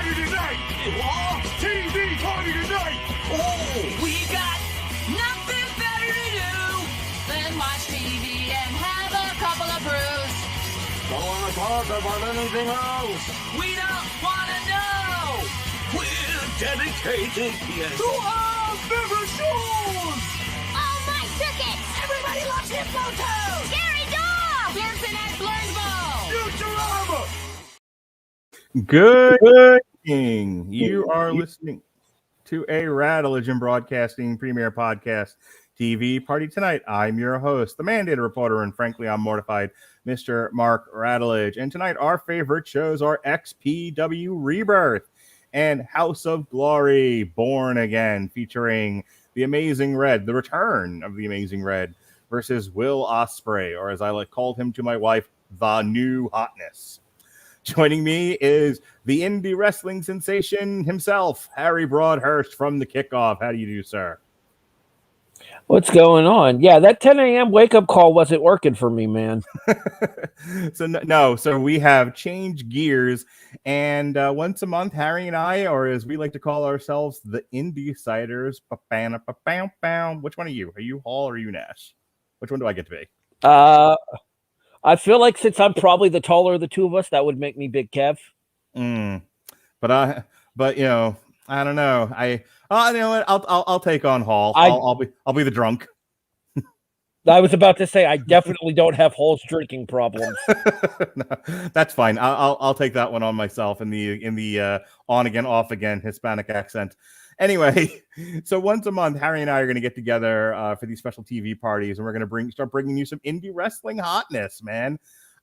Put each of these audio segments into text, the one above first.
party tonight! TV party tonight! Oh, we got nothing better to do than watch TV and have a couple of brews. Don't want to talk about anything else! We don't want to know! We're dedicated To our favorite shows! Oh, my tickets! Everybody loves Hippo Toad! Scary dog! Pearson and Blurnsball! Futurama! Good evening. You are listening to a Radulich and Broadcasting Premier Podcast TV party tonight. I'm your host, the mandated reporter, and frankly, I'm mortified, Mr. Mark Radulich. And tonight, our favorite shows are XPW Rebirth and House of Glory, Born Again, featuring the Amazing Red, the return of the Amazing Red, versus Will Ospreay, or as I called him to my wife, the New Hotness. Joining me is the indie wrestling sensation himself, Harry Broadhurst from the Kickoff. How do you do, sir? What's going on? Yeah, that 10 a.m. wake-up call wasn't working for me, man. So we have changed gears, and once a month, Harry and I, or as we like to call ourselves, the Indie Siders. Which one are you? Are you Hall or are you Nash? Which one do I get to be? I feel like since I'm probably the taller of the two of us, that would make me Big Kev. But you know, I don't know. You know what? I'll take on Hall. I'll be the drunk. I was about to say I definitely don't have Hall's drinking problems. No, that's fine. I'll take that one on myself in the on again, off again Hispanic accent. Anyway, so once a month, Harry and I are going to get together for these special TV parties, and we're going to start bringing you some indie wrestling hotness, man.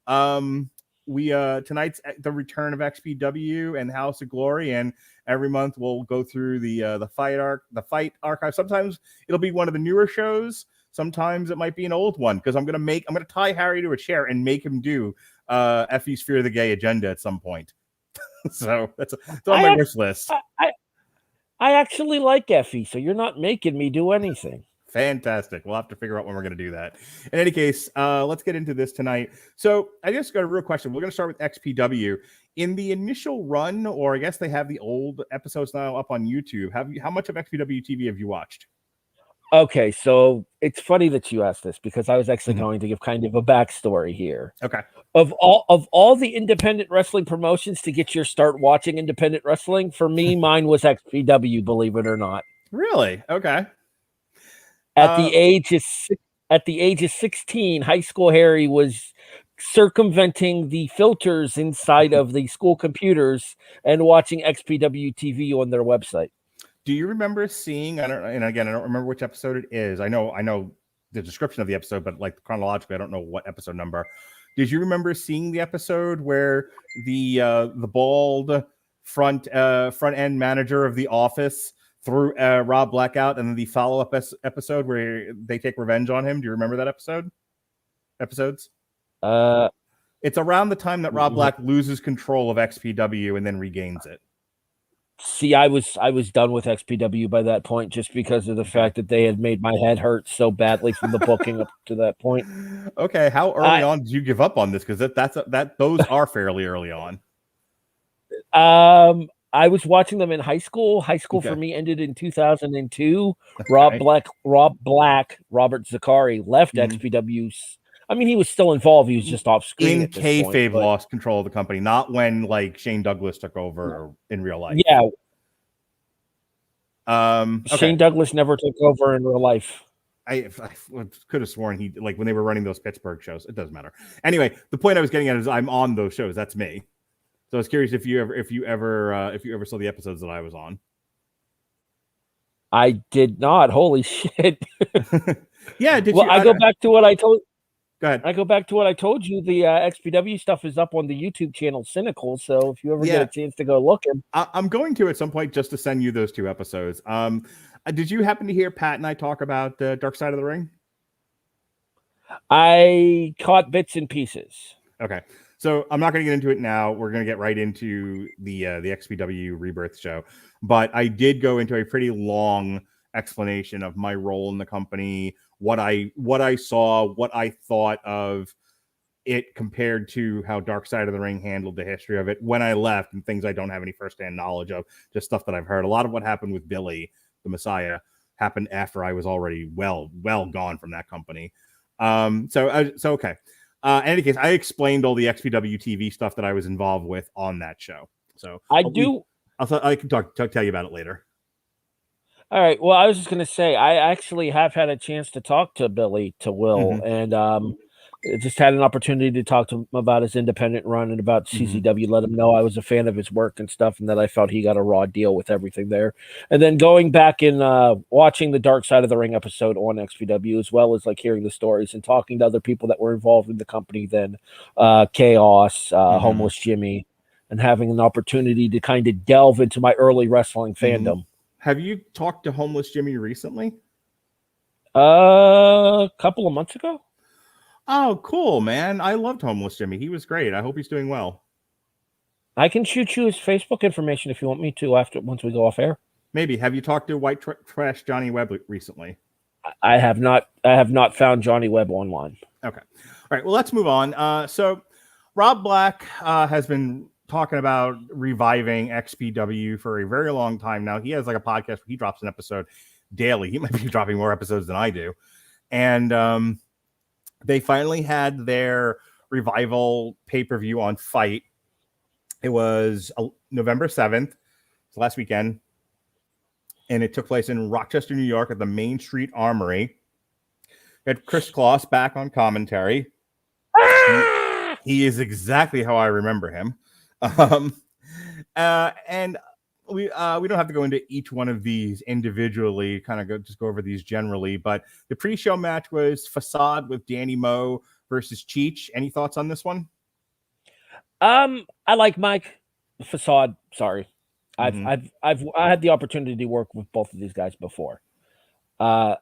Tonight's the return of XPW and House of Glory, and every month we'll go through the FITE archive. Sometimes it'll be one of the newer shows. Sometimes it might be an old one, because I'm gonna tie Harry to a chair and make him do Effie's Fear the Gay agenda at some point. So it's on my wish list. I actually like Effie, so you're not making me do anything. Fantastic. We'll have to figure out when we're going to do that. In any case, let's get into this tonight. So I just got a real question. We're going to start with XPW. In the initial run, or I guess they have the old episodes now up on YouTube, how much of XPW TV have you watched? Okay, so it's funny that you asked this, because I was actually going to give kind of a backstory here. Okay. Of all the independent wrestling promotions to get your start watching independent wrestling, for me, mine was XPW, believe it or not. Really? Okay. At the age of 16, high school Harry was circumventing the filters inside of the school computers and watching XPW TV on their website. Do you remember seeing? I don't remember which episode it is. I know the description of the episode, but like chronologically, I don't know what episode number. Did you remember seeing the episode where the bald front end manager of The Office threw Rob Black out, and then the follow-up episode where they take revenge on him? Do you remember that episodes? It's around the time that Rob Black loses control of XPW and then regains it. See, I was done with XPW by that point, just because of the fact that they had made my head hurt so badly from the booking up to that point. Okay, how early on did you give up on this? Because those are fairly early on. I was watching them in high school. High school for me ended in 2002. Robert Zakari left XPW's. I mean, he was still involved. He was just off screen. In kayfabe, lost control of the company, not when like Shane Douglas took over in real life. Yeah. Okay. Shane Douglas never took over in real life. I could have sworn he, like, when they were running those Pittsburgh shows. It doesn't matter. Anyway, the point I was getting at is I'm on those shows. That's me. So I was curious if you ever saw the episodes that I was on. I did not. Holy shit. Yeah. Did well, you? I go back to what I told. Go ahead. I go back to what I told you. The XPW stuff is up on the YouTube channel Cynical. So if you ever get a chance to go look, I'm going to at some point just to send you those two episodes. Did you happen to hear Pat and I talk about Dark Side of the Ring? I caught bits and pieces. Okay. So I'm not going to get into it now. We're going to get right into the XPW Rebirth show. But I did go into a pretty long explanation of my role in the company, what I saw, what I thought of it compared to how Dark Side of the Ring handled the history of it when I left, and things I don't have any firsthand knowledge of, just stuff that I've heard. A lot of what happened with Billy, the Messiah, happened after I was already well gone from that company. So okay. In any case, I explained all the XPW TV stuff that I was involved with on that show. So I can tell you about it later. All right. Well, I was just going to say, I actually have had a chance to talk to Billy, to Will, and just had an opportunity to talk to him about his independent run and about CZW. Let him know I was a fan of his work and stuff, and that I felt he got a raw deal with everything there. And then going back and watching the Dark Side of the Ring episode on XPW, as well as like hearing the stories and talking to other people that were involved in the company then, Chaos, Homeless Jimmy, and having an opportunity to kind of delve into my early wrestling fandom. Have you talked to Homeless Jimmy recently? A couple of months ago. Oh, cool, man. I loved Homeless Jimmy. He was great. I hope he's doing well. I can shoot you his Facebook information if you want me to once we go off air. Maybe. Have you talked to White Trash Johnny Webb recently? I have not. I have not found Johnny Webb online. Okay. All right. Well, let's move on. So Rob Black has been talking about reviving XPW for a very long time now. He has like a podcast where he drops an episode daily. He might be dropping more episodes than I do. And they finally had their revival pay-per-view on FITE. It was November 7th, so last weekend, and it took place in Rochester, New York at the Main Street Armory. We had Chris Kloss back on commentary. He is exactly how I remember him. And we don't have to go into each one of these individually, just go over these generally, but the pre-show match was Facade with Danny Moe versus Cheech. Any thoughts on this one? I like Mike. Facade, sorry. I had the opportunity to work with both of these guys before. Those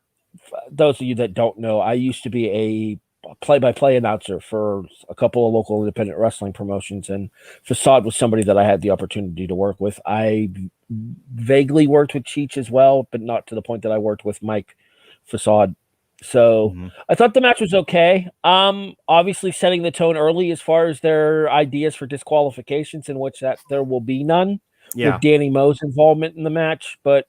of you that don't know, I used to be a play-by-play announcer for a couple of local independent wrestling promotions, and Facade was somebody that I had the opportunity to work with. I vaguely worked with Cheech as well, but not to the point that I worked with Mike Facade. So I thought the match was okay. Obviously setting the tone early as far as their ideas for disqualifications, in which that there will be none with Danny Moe's involvement in the match, but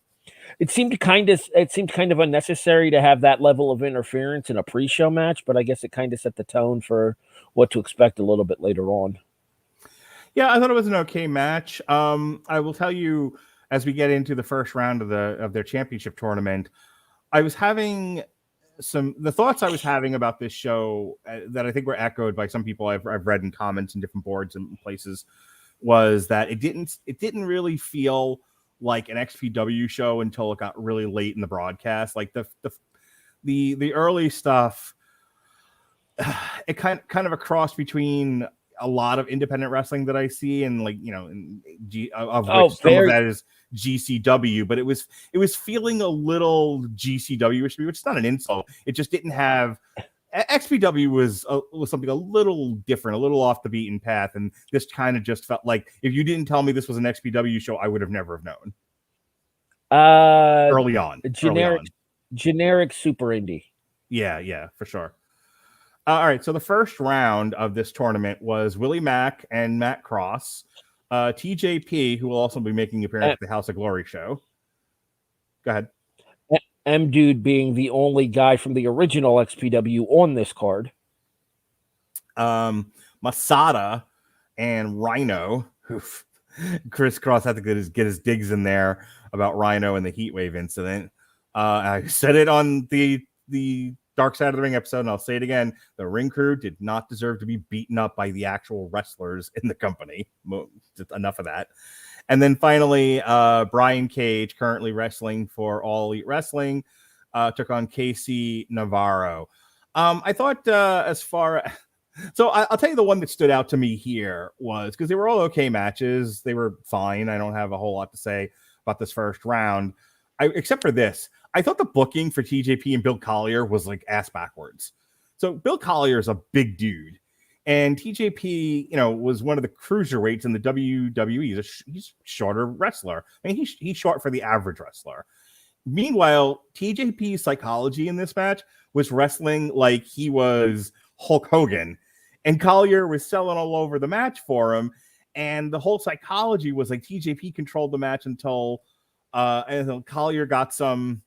it seemed kind of unnecessary to have that level of interference in a pre-show match, but I guess it kind of set the tone for what to expect a little bit later on. Yeah, I thought it was an okay match. I will tell you, as we get into the first round of their championship tournament, I was having the thoughts I was having about this show that I think were echoed by some people I've read in comments in different boards and places, was that it didn't really feel like an XPW show until it got really late in the broadcast. Like the early stuff, it kind of a cross between a lot of independent wrestling that I see, and like, you know, some of that is GCW, but it was feeling a little GCW-ish, which is not an insult. It just didn't have. XPW was something a little different, a little off the beaten path, and this kind of just felt like, if you didn't tell me this was an XPW show, I would have never have known. Early on. Generic super indie. Yeah, for sure. All right, so the first round of this tournament was Willie Mack and Matt Cross, TJP, who will also be making an appearance at the House of Glory show. Go ahead. M-Dude being the only guy from the original XPW on this card. Masada and Rhino. Chris Cross had to get his digs in there about Rhino and the Heatwave incident. I said it on the Dark Side of the Ring episode, and I'll say it again. The ring crew did not deserve to be beaten up by the actual wrestlers in the company. Just enough of that. And then finally, Brian Cage, currently wrestling for All Elite Wrestling, took on Casey Navarro. I thought so I'll tell you the one that stood out to me here was, because they were all okay matches. They were fine. I don't have a whole lot to say about this first round, except for this. I thought the booking for TJP and Bill Collier was like ass backwards. So Bill Collier is a big dude, and TJP, was one of the cruiserweights in the WWE. He's a shorter wrestler. I mean, he's short for the average wrestler. Meanwhile, TJP's psychology in this match was wrestling like he was Hulk Hogan. And Collier was selling all over the match for him. And the whole psychology was like TJP controlled the match until Collier got some.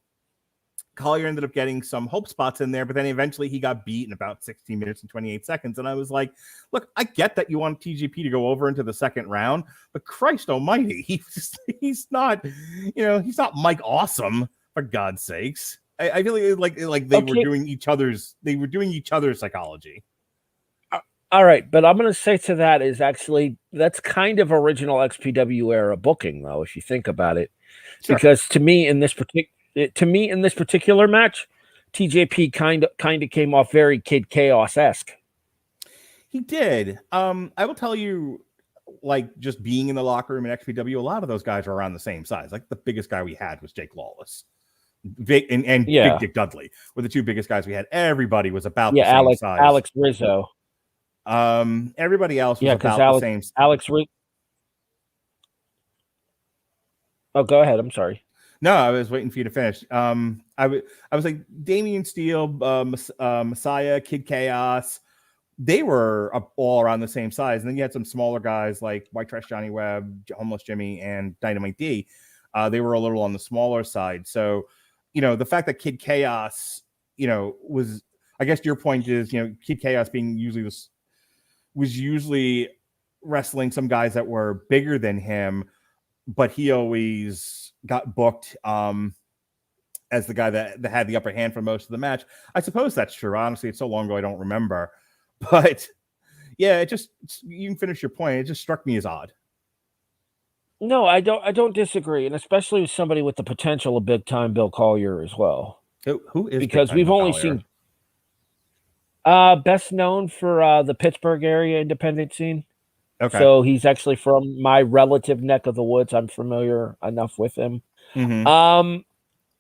Collier ended up getting some hope spots in there, but then eventually he got beat in about 16 minutes and 28 seconds. And I was like, look, I get that you want TJP to go over into the second round, but Christ almighty, he's not, he's not Mike Awesome, for God's sakes. I feel like they were doing each other's psychology. All right, but I'm going to say to that is actually that's kind of original XPW era booking, though, if you think about it, because to me in this particular match, TJP kind of came off very Kid Chaos-esque. He did. I will tell you, like, just being in the locker room in XPW, a lot of those guys are around the same size. Like, the biggest guy we had was Jake Lawless. Big Dick Dudley were the two biggest guys we had. Everybody was about the same size. Alex Rizzo. Everybody else was about the same. Oh, go ahead. I'm sorry. No, I was waiting for you to finish. I was like Damian Steele, Messiah, Kid Chaos. They were all around the same size, and then you had some smaller guys like White Trash Johnny Webb, Homeless Jimmy, and Dynamite D. They were a little on the smaller side. So, the fact that Kid Chaos, was, I guess your point is, Kid Chaos being was usually wrestling some guys that were bigger than him, but he always got booked as the guy that had the upper hand for most of the match. I suppose that's true. Honestly, it's so long ago I don't remember. But yeah, you can finish your point. It just struck me as odd. No, I don't disagree, and especially with somebody with the potential of big time Bill Collier as well. Who is because we've only seen best known for the Pittsburgh area independent scene. Okay. So he's actually from my relative neck of the woods. I'm familiar enough with him. Mm-hmm.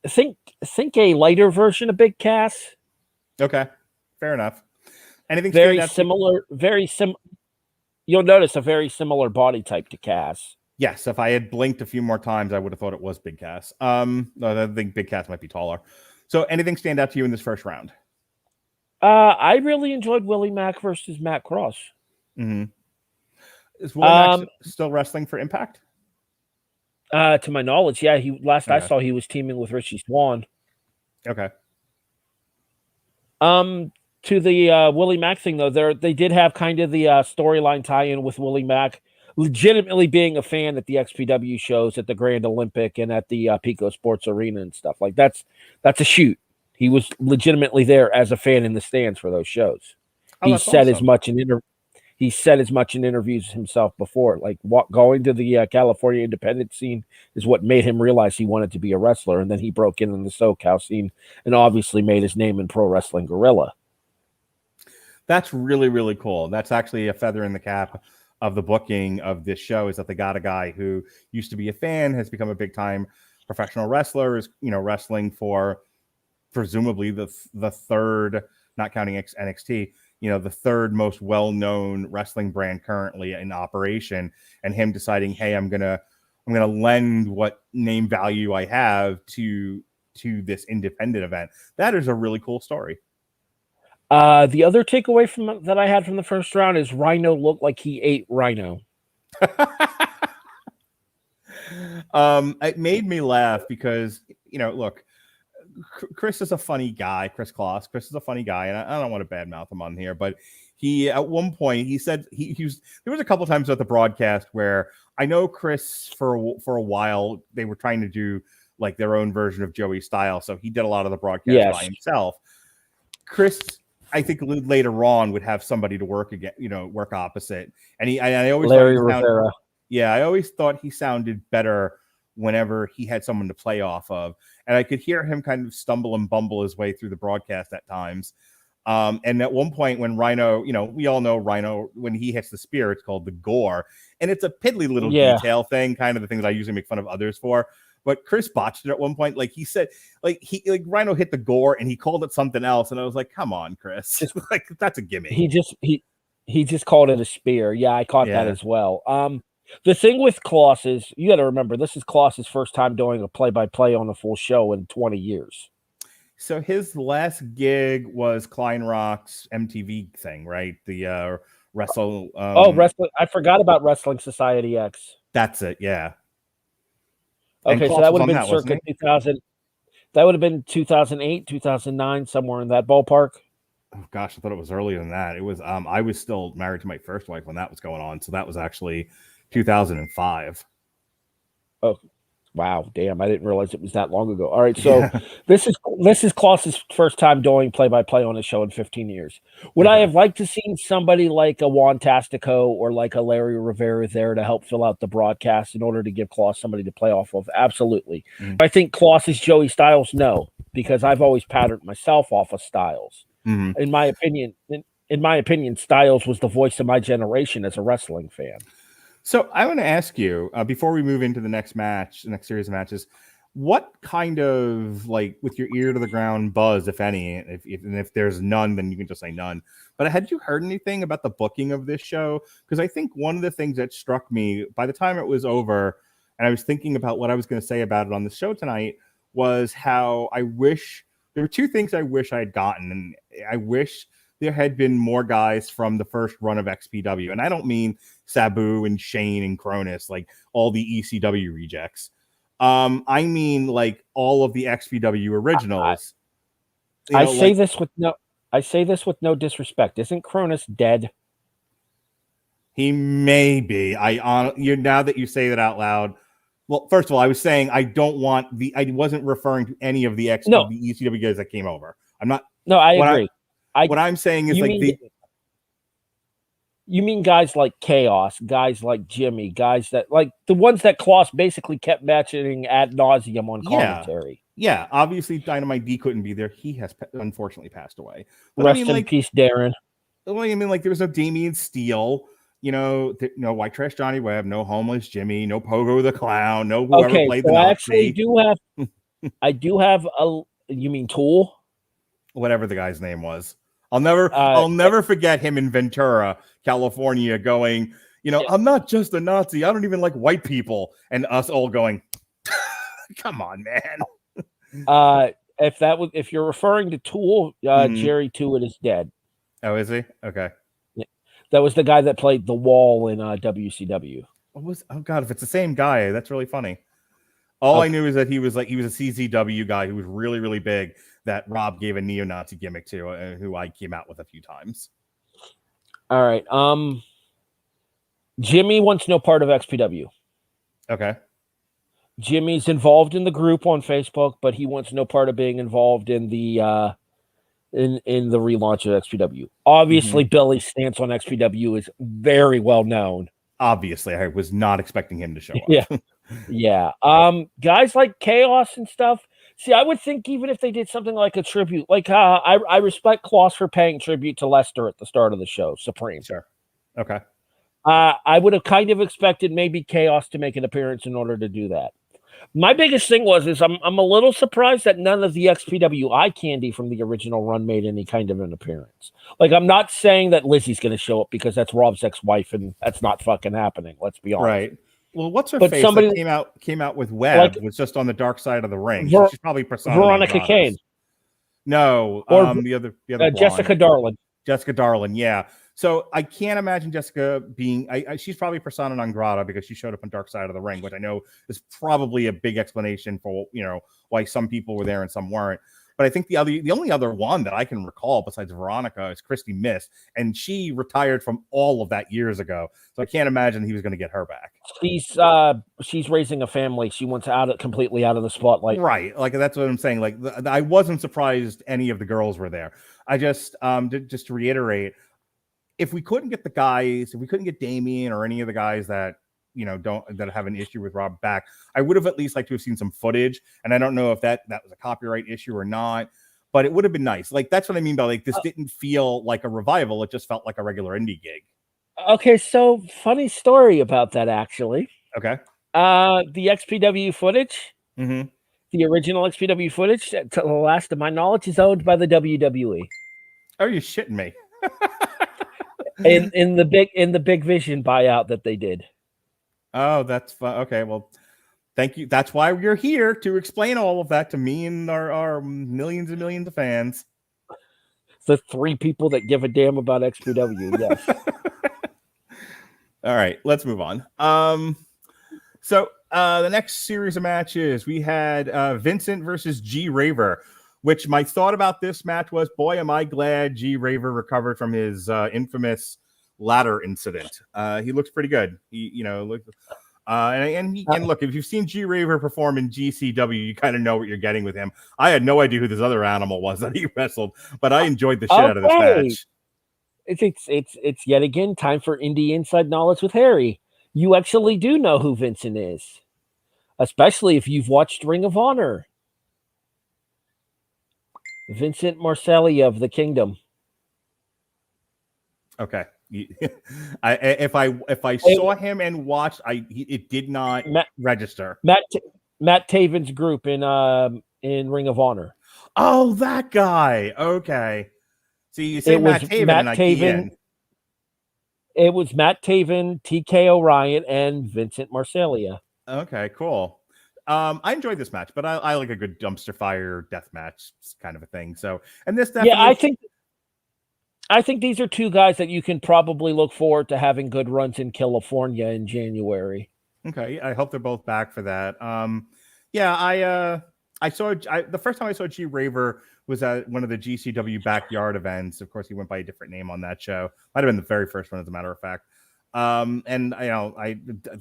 Think a lighter version of Big Cass. Okay, fair enough. Anything very similar? You'll notice a very similar body type to Cass. Yes, if I had blinked a few more times, I would have thought it was Big Cass. No, I think Big Cass might be taller. So, anything stand out to you in this first round? I really enjoyed Willie Mack versus Matt Cross. Mm-hmm. Is Willie Mack still wrestling for Impact? To my knowledge, yeah. I saw he was teaming with Richie Swann. Okay. To the Willie Mack thing, though, they did have kind of the storyline tie-in with Willie Mack legitimately being a fan at the XPW shows at the Grand Olympic and at the Pico Sports Arena and stuff. Like that's a shoot. He was legitimately there as a fan in the stands for those shows. He said as much in interviews himself before. Like going to the California independent scene is what made him realize he wanted to be a wrestler, and then he broke in the SoCal scene and obviously made his name in Pro Wrestling Guerrilla. That's really, really cool. That's actually a feather in the cap of the booking of this show, is that they got a guy who used to be a fan, has become a big time professional wrestler, is wrestling for presumably the third, not counting NXT, the third most well-known wrestling brand currently in operation, and him deciding, hey, I'm gonna lend what name value I have to this independent event. That is a really cool story. The other takeaway that I had from the first round is Rhino looked like he ate Rhino. It made me laugh because, look, Chris is a funny guy. Chris Kloss. Chris is a funny guy, and I don't want to badmouth him on here, but he, at one point, he said there was a couple times at the broadcast where I know Chris for a while they were trying to do like their own version of Joey Styles, so he did a lot of the broadcast by himself. Chris, I think later on would have somebody to work again, work opposite, and I always Larry Rivera. I always thought he sounded better whenever he had someone to play off of. And I could hear him kind of stumble and bumble his way through the broadcast at times. And at one point when Rhino, we all know Rhino, when he hits the spear, it's called the gore. And it's a piddly little detail thing, kind of the things I usually make fun of others for. But Chris botched it at one point. Like he said, Rhino hit the gore and he called it something else. And I was like, come on, Chris. Like, that's a gimmick. He just called it a spear. Yeah, I caught that as well. The thing with Kloss is, you got to remember, this is Kloss's first time doing a play-by-play on a full show in 20 years. So his last gig was Klein Rock's MTV thing, right? The wrestle. Wrestling. I forgot about Wrestling Society X. That's it. Yeah. Okay, so that would have been circa 2000. That would have been 2008, 2009, somewhere in that ballpark. Oh gosh, I thought it was earlier than that. It was I was still married to my first wife when that was going on, so that was actually 2005. Oh, wow, damn! I didn't realize it was that long ago. All right, so this is Klaus's first time doing play-by-play on a show in 15 years. Would I have liked to seen somebody like a Juan Tastico or like a Larry Rivera there to help fill out the broadcast in order to give Klaus somebody to play off of? Absolutely. I think Klaus is Joey Styles. No, because I've always patterned myself off of Styles. In my opinion, Styles was the voice of my generation as a wrestling fan. So I want to ask you before we move into the next match, the next series of matches, what kind of, like, with your ear to the ground buzz, if any, if there's none, then you can just say none. But had you heard anything about the booking of this show? Because I think one of the things that struck me by the time it was over, and I was thinking about what I was going to say about it on the show tonight, was how I wish there were two things I wish I had gotten, and I wish there had been more guys from the first run of XPW. And I don't mean Sabu and Shane and Cronus, like all the ECW rejects. I mean like all of the XPW originals. I say this with no disrespect. Isn't Cronus dead? He may be. Now that you say that out loud. Well, first of all, I was saying I wasn't referring to any of the the ECW guys that came over. I'm not. No, I agree. What I'm saying is you mean guys like Chaos, guys like Jimmy, guys that like the ones that Klaus basically kept mentioning ad nauseum on commentary. Yeah, obviously Dynamite D couldn't be there. He has unfortunately passed away. But Rest in peace, Darren. I mean, like there was no Damian Steele. No White Trash Johnny Webb, no Homeless Jimmy, no Pogo the Clown, no whoever played the Nazi. I do have a. You mean Tool? Whatever the guy's name was. I'll never forget him in Ventura, California, going, I'm not just a Nazi. I don't even like white people, and us all going, come on, man. If you're referring to Tool, Jerry Tuitt is dead. Oh, is he? Okay. That was the guy that played the Wall in WCW. Oh God, if it's the same guy, that's really funny. All I knew is that he was a CZW guy who was really, really big that Rob gave a neo-Nazi gimmick to, who I came out with a few times. All right. Jimmy wants no part of XPW. Okay. Jimmy's involved in the group on Facebook, but he wants no part of being involved in the in the relaunch of XPW. Obviously, Billy's stance on XPW is very well known. Obviously, I was not expecting him to show up. Yeah. Guys like Chaos and stuff. See, I would think even if they did something like a tribute, like I respect Klaus for paying tribute to Lester at the start of the show, Supreme. Sure. Okay. I would have kind of expected maybe Chaos to make an appearance in order to do that. My biggest thing is I'm a little surprised that none of the XPW eye candy from the original run made any kind of an appearance. Like, I'm not saying that Lizzie's going to show up because that's Rob's ex-wife and that's not fucking happening. Let's be honest. Right. Well, what's her face that came out with Webb was just on the dark side of the ring. So she's probably Veronica Kane. No, or the other Jessica Darlin. Jessica Darlin, yeah. So I can't imagine Jessica being. She's probably persona non grata because she showed up on Dark Side of the Ring, which I know is probably a big explanation for why some people were there and some weren't. But I think the only other one that I can recall besides Veronica is Christy Miss, and she retired from all of that years ago. So I can't imagine he was going to get her back. She's raising a family. She wants completely out of the spotlight. Right, like that's what I'm saying. Like I wasn't surprised any of the girls were there. I just to reiterate. If we couldn't get the guys, if we couldn't get Damien or any of the guys that that have an issue with Rob back, I would have at least liked to have seen some footage. And I don't know if that was a copyright issue or not, but it would have been nice. Like that's what I mean by like this didn't feel like a revival; it just felt like a regular indie gig. Okay, so funny story about that actually. Okay, the XPW footage, the original XPW footage, to the last of my knowledge, is owned by the WWE. Are you shitting me? in the big Vision buyout that they did. Oh, that's fun. Okay, well, Thank you. That's why you're here, to explain all of that to me and our millions and millions of fans. The 3 people that give a damn about XPW. Yes. All right, let's move on. So the next series of matches, we had Vincent versus G Raver, which my thought about this match was, boy, am I glad G Raver recovered from his infamous ladder incident. He looks pretty good. And look, if you've seen G Raver perform in GCW, you kind of know what you're getting with him. I had no idea who this other animal was that he wrestled, but I enjoyed the shit out of this match. It's yet again time for indie inside knowledge with Harry. You actually do know who Vincent is, especially if you've watched Ring of Honor. Vincent Marcelli of the Kingdom. Okay. If I saw him and watched, it did not register. Matt Taven's group in Ring of Honor. Oh, that guy. Okay. So you say Matt Taven, It was Matt Taven, TK O'Ryan, and Vincent Marcellia. Okay, cool. I enjoyed this match, but I like a good dumpster fire death match kind of a thing. So, and this definitely... I think these are 2 guys that you can probably look forward to having good runs in California in January. Okay, I hope they're both back for that. The first time I saw G Raver was at one of the GCW backyard events. Of course, he went by a different name on that show. Might have been the very first one, as a matter of fact. The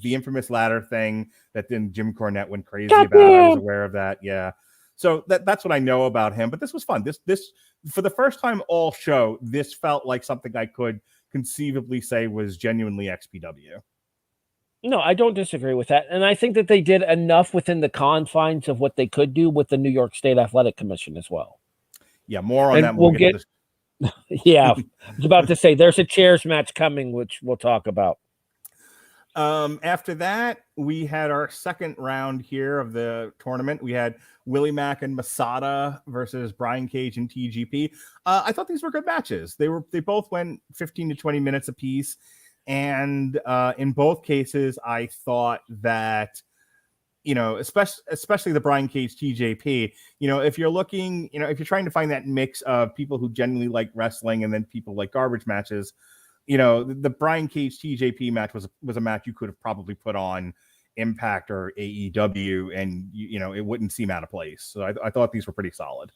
infamous ladder thing that then Jim Cornette went crazy about. I was aware of that. Yeah. So that's what I know about him. But this was fun. This for the first time all show, this felt like something I could conceivably say was genuinely XPW. No, I don't disagree with that. And I think that they did enough within the confines of what they could do with the New York State Athletic Commission as well. Yeah, more on that. We'll get yeah, I was about to say there's a chairs match coming, which we'll talk about. After that, we had our second round here of the tournament. We had Willie Mack and Masada versus Brian Cage and TGP. I thought these were good matches. They both went 15 to 20 minutes apiece. And in both cases, I thought that, especially the Brian Cage TJP, if you're looking, if you're trying to find that mix of people who genuinely like wrestling and then people like garbage matches, the Brian Cage TJP match was a match you could have probably put on Impact or AEW, and it wouldn't seem out of place. So I thought these were pretty solid.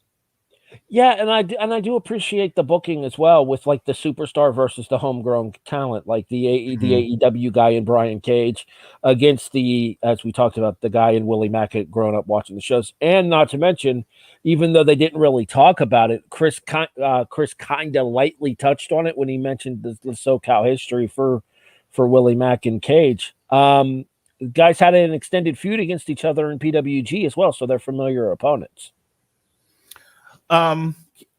Yeah, and I do appreciate the booking as well, with like the superstar versus the homegrown talent, like the AEW guy in Brian Cage against the, as we talked about, the guy in Willie Mack had grown up watching the shows. And not to mention, even though they didn't really talk about it, Chris kind of lightly touched on it when he mentioned the SoCal history for Willie Mack and Cage. Guys had an extended feud against each other in PWG as well, so they're familiar opponents.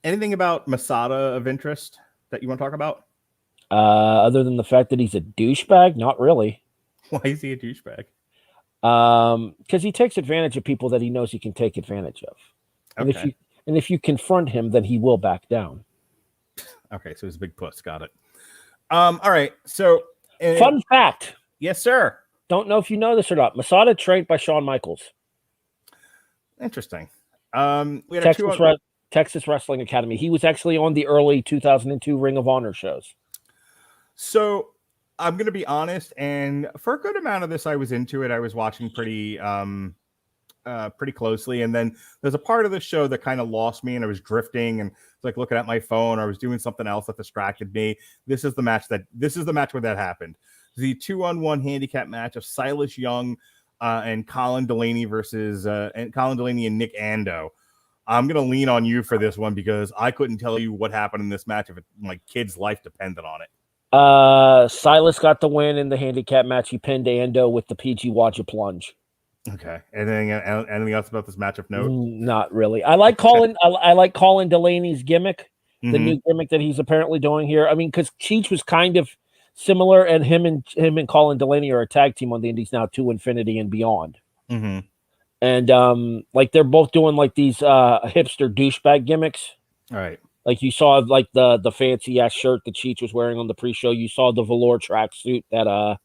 Anything about Masada of interest that you want to talk about? Other than the fact that he's a douchebag? Not really. Why is he a douchebag? Because he takes advantage of people that he knows he can take advantage of. Okay. And if you confront him, then he will back down. Okay, so he's a big puss. Got it. All right. So fun fact. Yes, sir. Don't know if you know this or not. Masada trained by Shawn Michaels. Interesting. We had Texas Wrestling Academy. He was actually on the early 2002 Ring of Honor shows. So I'm going to be honest, and for a good amount of this, I was into it. I was watching pretty closely, and then there's a part of the show that kind of lost me, and I was drifting and like looking at my phone. I was doing something else that distracted me. This is the match where that happened. The 2-on-1 handicap match of Silas Young and Colin Delaney versus Colin Delaney and Nick Ando. I'm going to lean on you for this one because I couldn't tell you what happened in this match if my kid's life depended on it. Silas got the win in the handicap match. He pinned Ando with the PG Waja plunge. Okay. Anything else about this match of note? Not really. I like Colin. I like Colin Delaney's gimmick, the new gimmick that he's apparently doing here. I mean, because Cheech was kind of similar, and him and Colin Delaney are a tag team on the Indies now, to infinity and beyond. Mm-hmm. And like they're both doing like these hipster douchebag gimmicks. All right. Like you saw like the fancy ass shirt that Cheech was wearing on the pre-show. You saw the velour tracksuit that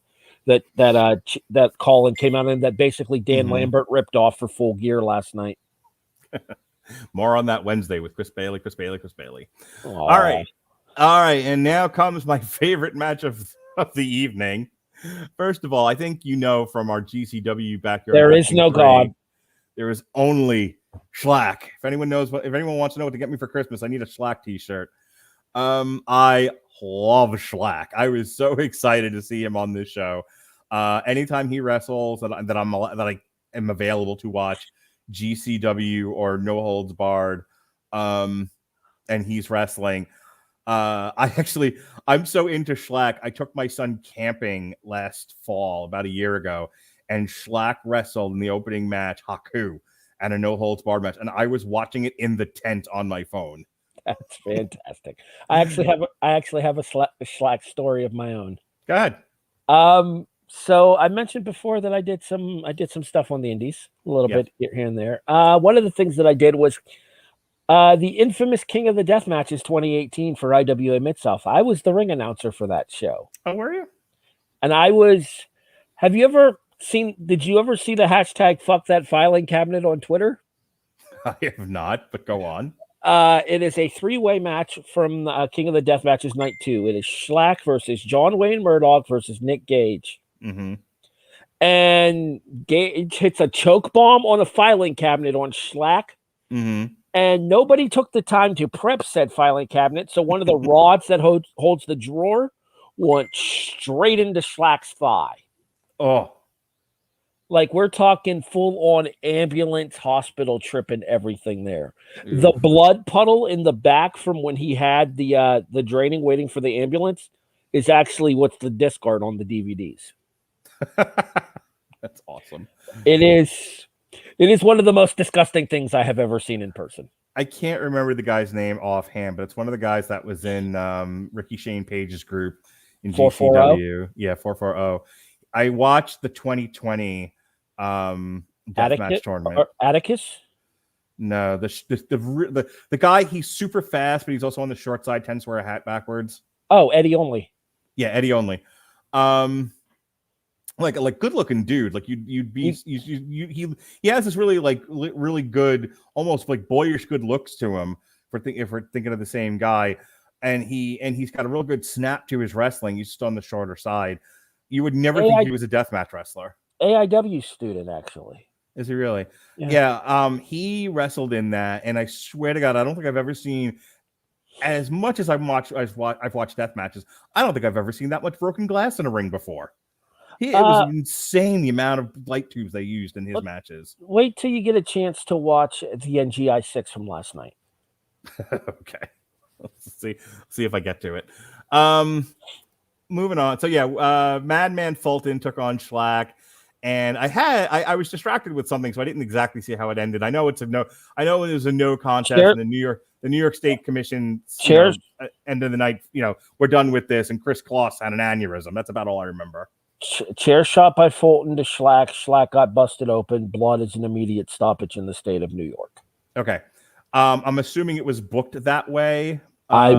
that Colin came out in that basically Dan Mhm. Lambert ripped off for Full Gear last night. More on that Wednesday with Chris Bailey. Aw. All right. And now comes my favorite match of the evening. First of all, I think you know from our GCW backyard. There is Wrestling no 3, God. There is only Schlack. If anyone wants to know what to get me for Christmas, I need a Schlack t-shirt. I love Schlack. I was so excited to see him on this show. Anytime he wrestles that I am available to watch GCW or No Holds Barred, and he's wrestling. I'm so into Schlack. I took my son camping last fall, about a year ago, and Schlack wrestled in the opening match, Haku, and a No Holds Barred match, and I was watching it in the tent on my phone. That's fantastic. I actually have a Schlack story of my own. Go ahead. So I mentioned before that I did some stuff on the indies, a little bit here and there. One of the things that I did was the infamous King of the Death Matches 2018 for IWA Mid-South. I was the ring announcer for that show. Oh, were you? And did you ever see the hashtag fuck that filing cabinet on Twitter? I have not, but go on. It is a 3-way match from King of the Death Matches Night 2. It is Schlack versus John Wayne Murdoch versus Nick Gage. Mm-hmm. And Gage hits a choke bomb on a filing cabinet on Schlack. Mm-hmm. And nobody took the time to prep said filing cabinet. So one of the rods that holds the drawer went straight into Schlack's thigh. Oh. Like, we're talking full-on ambulance hospital trip and everything there. Ew. The blood puddle in the back from when he had the draining waiting for the ambulance is actually what's the discard on the DVDs. That's awesome. It is one of the most disgusting things I have ever seen in person. I can't remember the guy's name offhand, but it's one of the guys that was in Ricky Shane Page's group in 440? GCW. Yeah, 440. I watched the 2020 deathmatch tournament. Atticus? No, the guy, he's super fast, but he's also on the short side, tends to wear a hat backwards. Oh, Eddie Only. Yeah, Eddie Only. Like good looking dude. Like he has this really good, almost like boyish good looks to him. If we're thinking of the same guy, and he's got a real good snap to his wrestling. He's just on the shorter side. You would never think he was a deathmatch wrestler. AIW student, actually. Is he really? Yeah. He wrestled in that, and I swear to God, I don't think I've ever seen, as much as I've watched death matches, I don't think I've ever seen that much broken glass in a ring before. It was insane the amount of light tubes they used in his matches. Wait till you get a chance to watch the NGI 6 from last night. Okay. Let's see if I get to it. Moving on. So Madman Fulton took on Schlack, and I was distracted with something, so I didn't exactly see how it ended. I know it was a no contest, and the New York State Commission end of the night, we're done with this, and Chris Kloss had an aneurysm. That's about all I remember. Chair shot by Fulton to Schlack. Schlack got busted open. Blood is an immediate stoppage in the state of New York. Okay. I'm assuming it was booked that way. I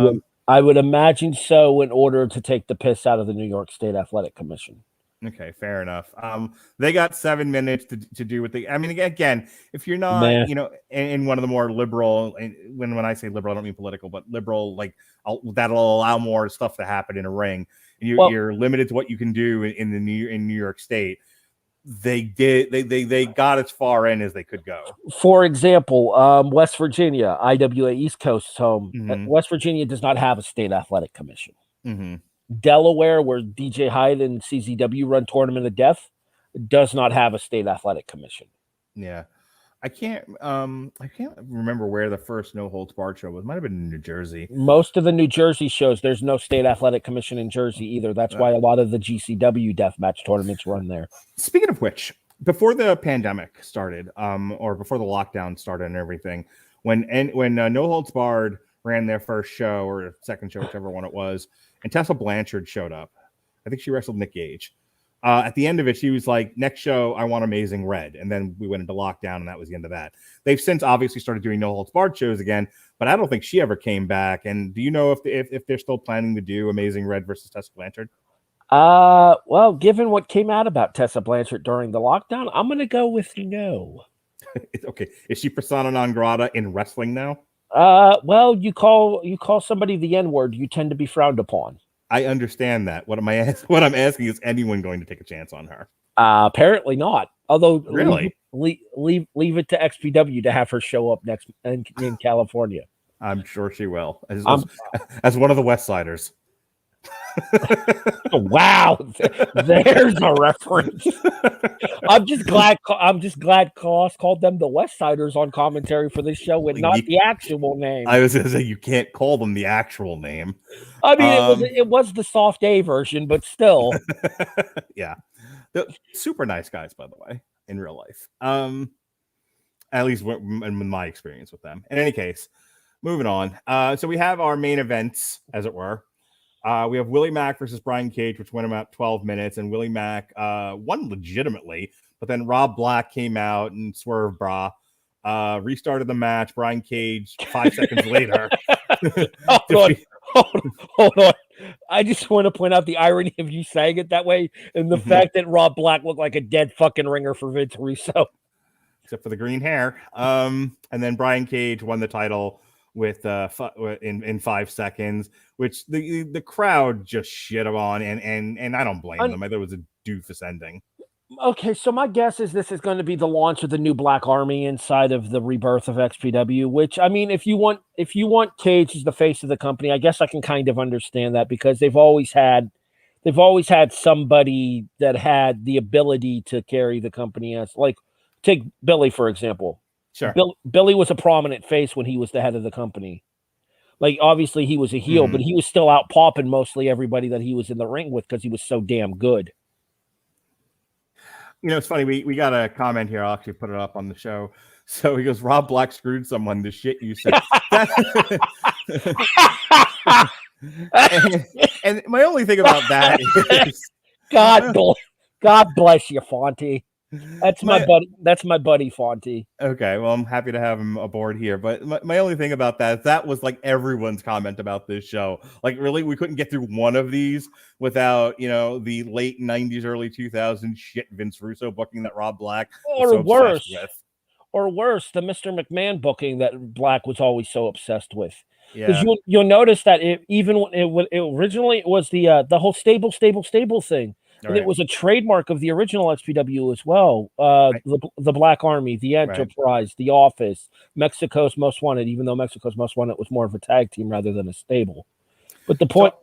would imagine so, in order to take the piss out of the New York State Athletic Commission. Okay, fair enough. They got 7 minutes to do what they. I mean, again, if you're not, in one of the more liberal, and when I say liberal, I don't mean political, but liberal, that'll allow more stuff to happen in a ring. And you're limited to what you can do in New York State. They got as far in as they could go. For example, West Virginia, IWA East Coast's home. Mm-hmm. West Virginia does not have a state athletic commission. Mm-hmm. Delaware, where DJ Hyde and CZW run Tournament of Death, does not have a state athletic commission. Yeah. I can't remember where the first No Holds Barred show was. It might have been in New Jersey. Most of the New Jersey shows, there's no state athletic commission in Jersey either. That's why a lot of the GCW deathmatch tournaments run there. Speaking of which, before the pandemic started, or before the lockdown started and everything, when No Holds Barred ran their first show or second show, whichever one it was, and Tessa Blanchard showed up. I think she wrestled Nick Gage. At the end of it, she was like, next show, I want Amazing Red. And then we went into lockdown, and that was the end of that. They've since obviously started doing No Holds Barred shows again, but I don't think she ever came back. And do you know if they're still planning to do Amazing Red versus Tessa Blanchard? Well, given what came out about Tessa Blanchard during the lockdown, I'm going to go with no. Okay, is she persona non grata in wrestling now? Well, you call somebody the N-word, you tend to be frowned upon. I understand that. What I'm asking is anyone going to take a chance on her? Apparently not. Although really, leave it to XPW to have her show up next in California. I'm sure she will, as one of the West Siders. Wow, there's a reference. I'm just glad Klaus called them the West Siders on commentary for this show and not the actual name. I was going to say you can't call them the actual name. I mean, it was the soft A version, but still. Yeah, they're super nice guys, by the way, in real life. At least in my experience with them. In any case, moving on. So we have our main events, as it were. We have Willie Mack versus Brian Cage, which went about 12 minutes, and Willie Mack won legitimately, but then Rob Black came out and swerved bra, restarted the match. Brian Cage 5 seconds later. Hold on. I just want to point out the irony of you saying it that way and the fact that Rob Black looked like a dead fucking ringer for Vince Russo. Except for the green hair. And then Brian Cage won the title with in 5 seconds, which the crowd just shit on, and I don't blame them. I thought it was a doofus ending. Okay, so my guess is this is going to be the launch of the new Black Army inside of the rebirth of XPW, which, I mean, if you want Cage as the face of the company, I guess I can kind of understand that, because they've always had somebody that had the ability to carry the company, as, like, take Billy, for example. Sure. Billy was a prominent face when he was the head of the company. Like, obviously he was a heel, but he was still out popping mostly everybody that he was in the ring with because he was so damn good. You know, it's funny. We got a comment here. I'll actually put it up on the show. So he goes, Rob Black screwed someone. The shit you said. and my only thing about that is God bless you, Fonty. That's my buddy Fonty. Okay, well, I'm happy to have him aboard here. But my only thing about that was like everyone's comment about this show. Like, really, we couldn't get through one of these without, the late 90s, early 2000s shit Vince Russo booking that Rob Black was so obsessed with. Or worse, the Mr. McMahon booking that Black was always so obsessed with. Yeah. Because you'll notice that even when it originally was the whole stable thing. And it was a trademark of the original XPW as well. The Black Army, the Enterprise, the Office, Mexico's Most Wanted, even though Mexico's Most Wanted was more of a tag team rather than a stable. But the point,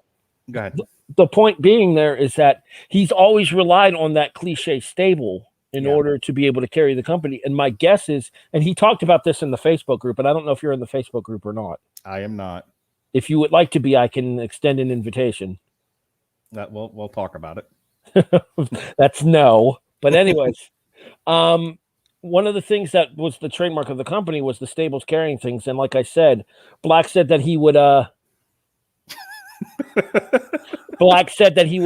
go ahead. The point being there is that he's always relied on that cliche stable in order to be able to carry the company. And my guess is, and he talked about this in the Facebook group, and I don't know if you're in the Facebook group or not. I am not. If you would like to be, I can extend an invitation. We'll talk about it. That's no. But anyways, one of the things that was the trademark of the company was the stables carrying things. And like I said, Black said that he would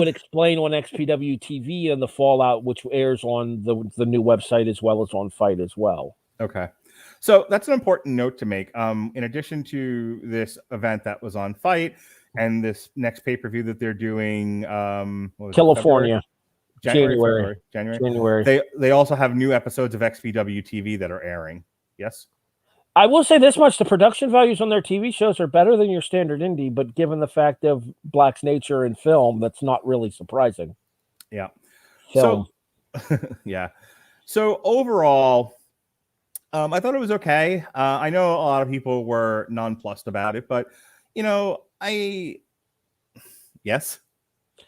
explain on XPW TV and the Fallout, which airs on the new website as well as on FITE as well. Okay. So that's an important note to make. In addition to this event that was on FITE and this next pay-per-view that they're doing, California, January. They also have new episodes of XPW TV that are airing. Yes. I will say this much: the production values on their TV shows are better than your standard indie, but given the fact of Black's nature in film, that's not really surprising. Yeah. So yeah. So overall, I thought it was okay. I know a lot of people were nonplussed about it, but yes.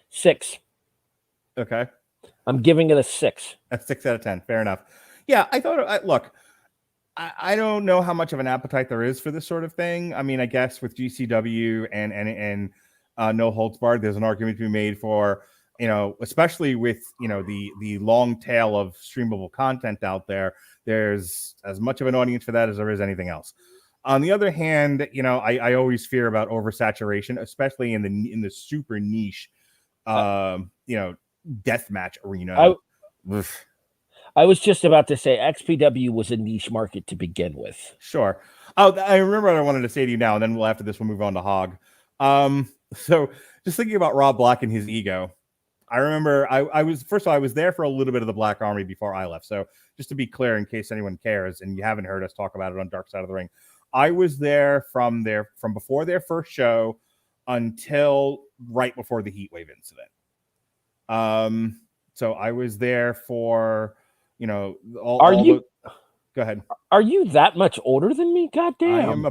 6. Okay. I'm giving it a 6. That's 6 out of 10. Fair enough. Yeah, I thought. Look, I don't know how much of an appetite there is for this sort of thing. I mean, I guess with GCW and No Holds Barred, there's an argument to be made for, especially with the long tail of streamable content out there. There's as much of an audience for that as there is anything else. On the other hand, I always fear about oversaturation, especially in the super niche, deathmatch arena. I was just about to say XPW was a niche market to begin with. Sure. Oh, I remember what I wanted to say to you now, and then after this we'll move on to HOG. So just thinking about Rob Black and his ego, I remember I was first of all, I was there for a little bit of the Black Army before I left. So just to be clear, in case anyone cares and you haven't heard us talk about it on Dark Side of the Ring, I was there from before their first show until right before the heat wave incident. So I was there for, you know, go ahead. Are you that much older than me? God damn.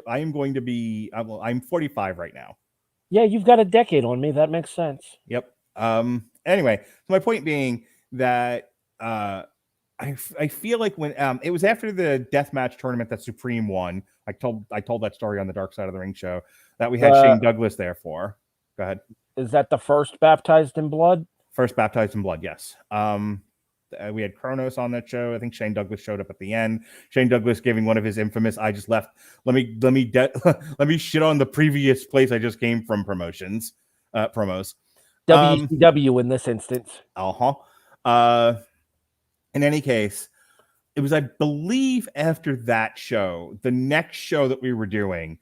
I'm 45 right now. Yeah, you've got a decade on me. That makes sense. Yep. Anyway, so my point being that I feel like when it was after the deathmatch tournament that Supreme won, I told that story on the Dark Side of the Ring show that we had Shane Douglas there for. Go ahead. Is that the first Baptized in Blood? First Baptized in Blood, yes. We had Kronos on that show. I think Shane Douglas showed up at the end. Shane Douglas giving one of his infamous "I just left. Let me shit on the previous place I just came from" promos. WCW in this instance. In any case, it was, I believe, after that show, the next show that we were doing,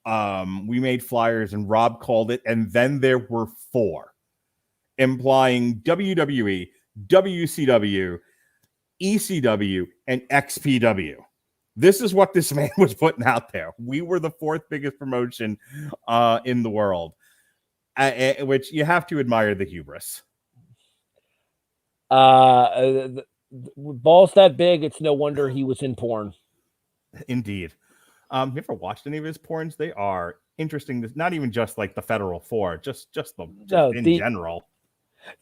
we made flyers and Rob called it, and then there were 4, implying WWE, WCW, ECW, and XPW. This is what this man was putting out there. We were the 4th biggest promotion in the world, which you have to admire the hubris. Balls that big, it's no wonder he was in porn. Indeed. You ever watched any of his porns? They are interesting. Not even just like the Federal 4, just general.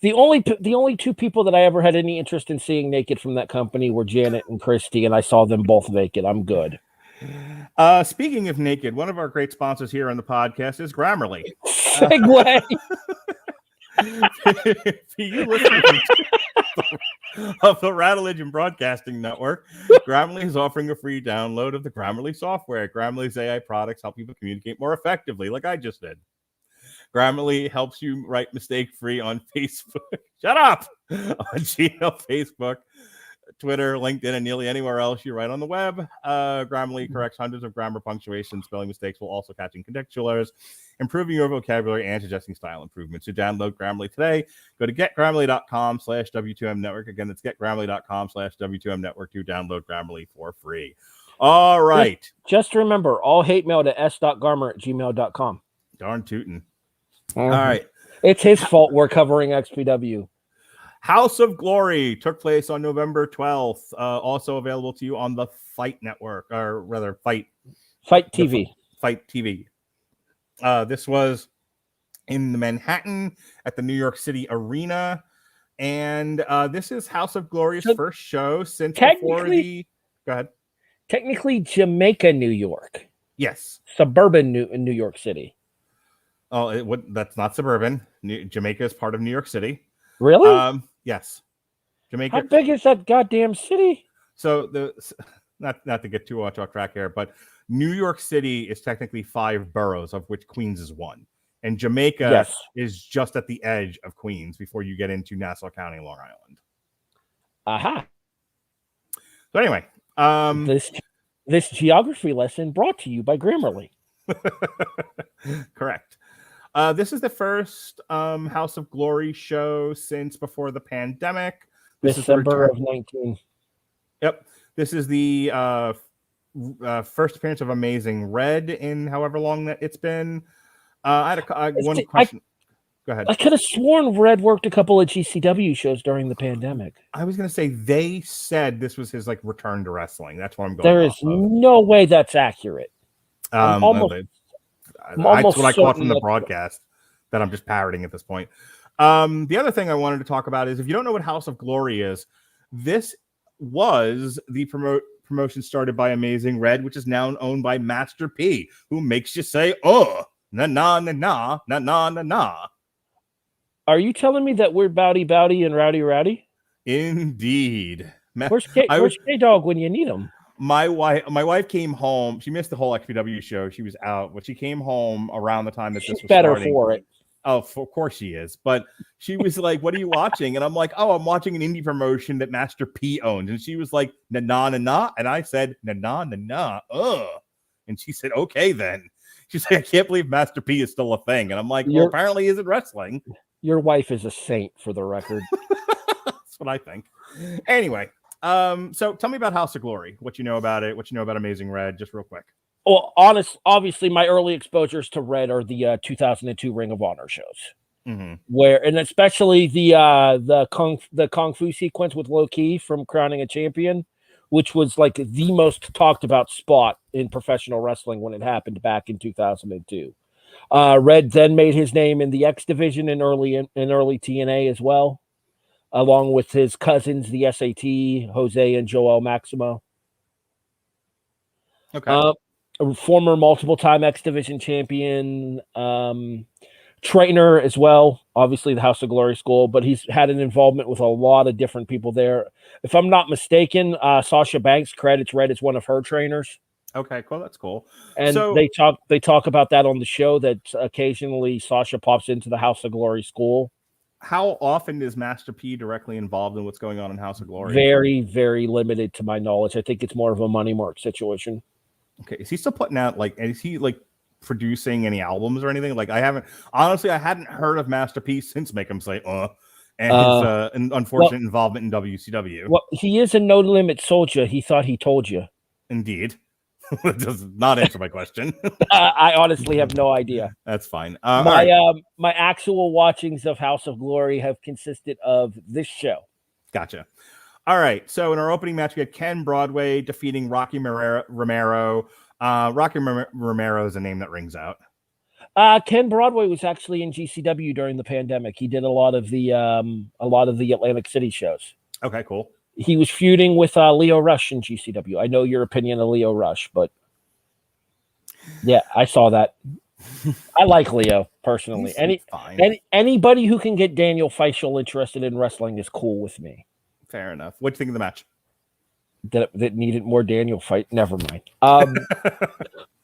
The only 2 people that I ever had any interest in seeing naked from that company were Janet and Christy, and I saw them both naked. I'm good. Speaking of naked, one of our great sponsors here on the podcast is Grammarly. Segue. For you listeners of the Radulich and Broadcasting Network, Grammarly is offering a free download of the Grammarly software. Grammarly's AI products help people communicate more effectively, like I just did. Grammarly helps you write mistake-free on Facebook. Shut up! On Gmail, Facebook, Twitter, LinkedIn, and nearly anywhere else you write on the web. Grammarly corrects hundreds of grammar, punctuation, spelling mistakes while also catching contextual errors, improving your vocabulary, and suggesting style improvements. To download Grammarly today, go to getgrammarly.com/W2M Network. Again, that's getgrammarly.com/W2M Network to download Grammarly for free. All right. Just remember, all hate mail to s.garmer@gmail.com. Darn tootin'. All right. It's his fault we're covering XPW. House of Glory took place on November 12th. Also available to you on the FITE Network, or rather FITE TV. FITE TV. This was in the Manhattan at the New York City Arena. And this is House of Glory's first show since before the... Go ahead. Technically Jamaica, New York. Yes. Suburban New York City. Oh, that's not suburban. Jamaica is part of New York City. Really? Yes. Jamaica. How big is that goddamn city? So not to get too much off track here, but New York City is technically 5 boroughs, of which Queens is 1. And Jamaica is just at the edge of Queens before you get into Nassau County, Long Island. Aha. So anyway, this geography lesson brought to you by Grammarly. Correct. This is the first House of Glory show since before the pandemic. December of 19. Yep. This is the first appearance of Amazing Red in however long that it's been. I had one question. Go ahead. I could have sworn Red worked a couple of GCW shows during the pandemic. I was going to say they said this was his return to wrestling. That's what I'm going. There is no way that's accurate. That's what I caught from the broadcast that I'm just parroting at this point. The other thing I wanted to talk about is, if you don't know what House of Glory is, this was the promotion started by Amazing Red, which is now owned by Master P, who makes you say, oh, na na na na na na na na. Are you telling me that we're Bowdy Bowdy and Rowdy Rowdy? Indeed. Where's K-Dog when you need him? My wife came home. She missed the whole XPW show. She was out, but she came home around the time that this was better starting. For it. Oh, of course she is. But she was like, "What are you watching?" And I'm like, "Oh, I'm watching an indie promotion that Master P owns." And she was like, "Na na na na," and I said, "Na na na na." And she said, "Okay, then." She's like, "I can't believe Master P is still a thing." And I'm like, "Well, apparently, he isn't wrestling." Your wife is a saint, for the record. That's what I think. Anyway, so tell me about House of Glory. What you know about it? What you know about Amazing Red? Just real quick. Well, obviously, my early exposures to Red are the 2002 Ring of Honor shows, and especially the Kung Fu sequence with Low Ki from Crowning a Champion, which was like the most talked about spot in professional wrestling when it happened back in 2002. Red then made his name in the X division in early TNA as well, along with his cousins, the SAT, Jose and Joel Maximo. Okay. A former multiple-time X Division champion, trainer as well, obviously the House of Glory school, but he's had an involvement with a lot of different people there. If I'm not mistaken, Sasha Banks credits Red as one of her trainers. Okay, cool. That's cool. And so, they talk about that on the show, that occasionally Sasha pops into the House of Glory school. How often is Master P directly involved in what's going on in House of Glory? Very, very limited to my knowledge. I think it's more of a money mark situation. Okay, is he still putting out is he producing any albums or anything? I hadn't heard of Master P since Make Him Say and his unfortunate involvement in WCW. Well, he is a no limit soldier. He thought he told you. Indeed. That does not answer my question. I honestly have no idea. That's fine. My actual watchings of House of Glory have consisted of this show. Gotcha. All right. So in our opening match, we had Ken Broadway defeating Rocky Romero. Rocky Romero is a name that rings out. Ken Broadway was actually in GCW during the pandemic. He did a lot of the Atlantic City shows. Okay, cool. He was feuding with Leo Rush in GCW. I know your opinion of Leo Rush, but yeah, I saw that. I like Leo personally. Anybody who can get Daniel Feischl interested in wrestling is cool with me. Fair enough. What do you think of the match? That needed more Daniel fight. Never mind.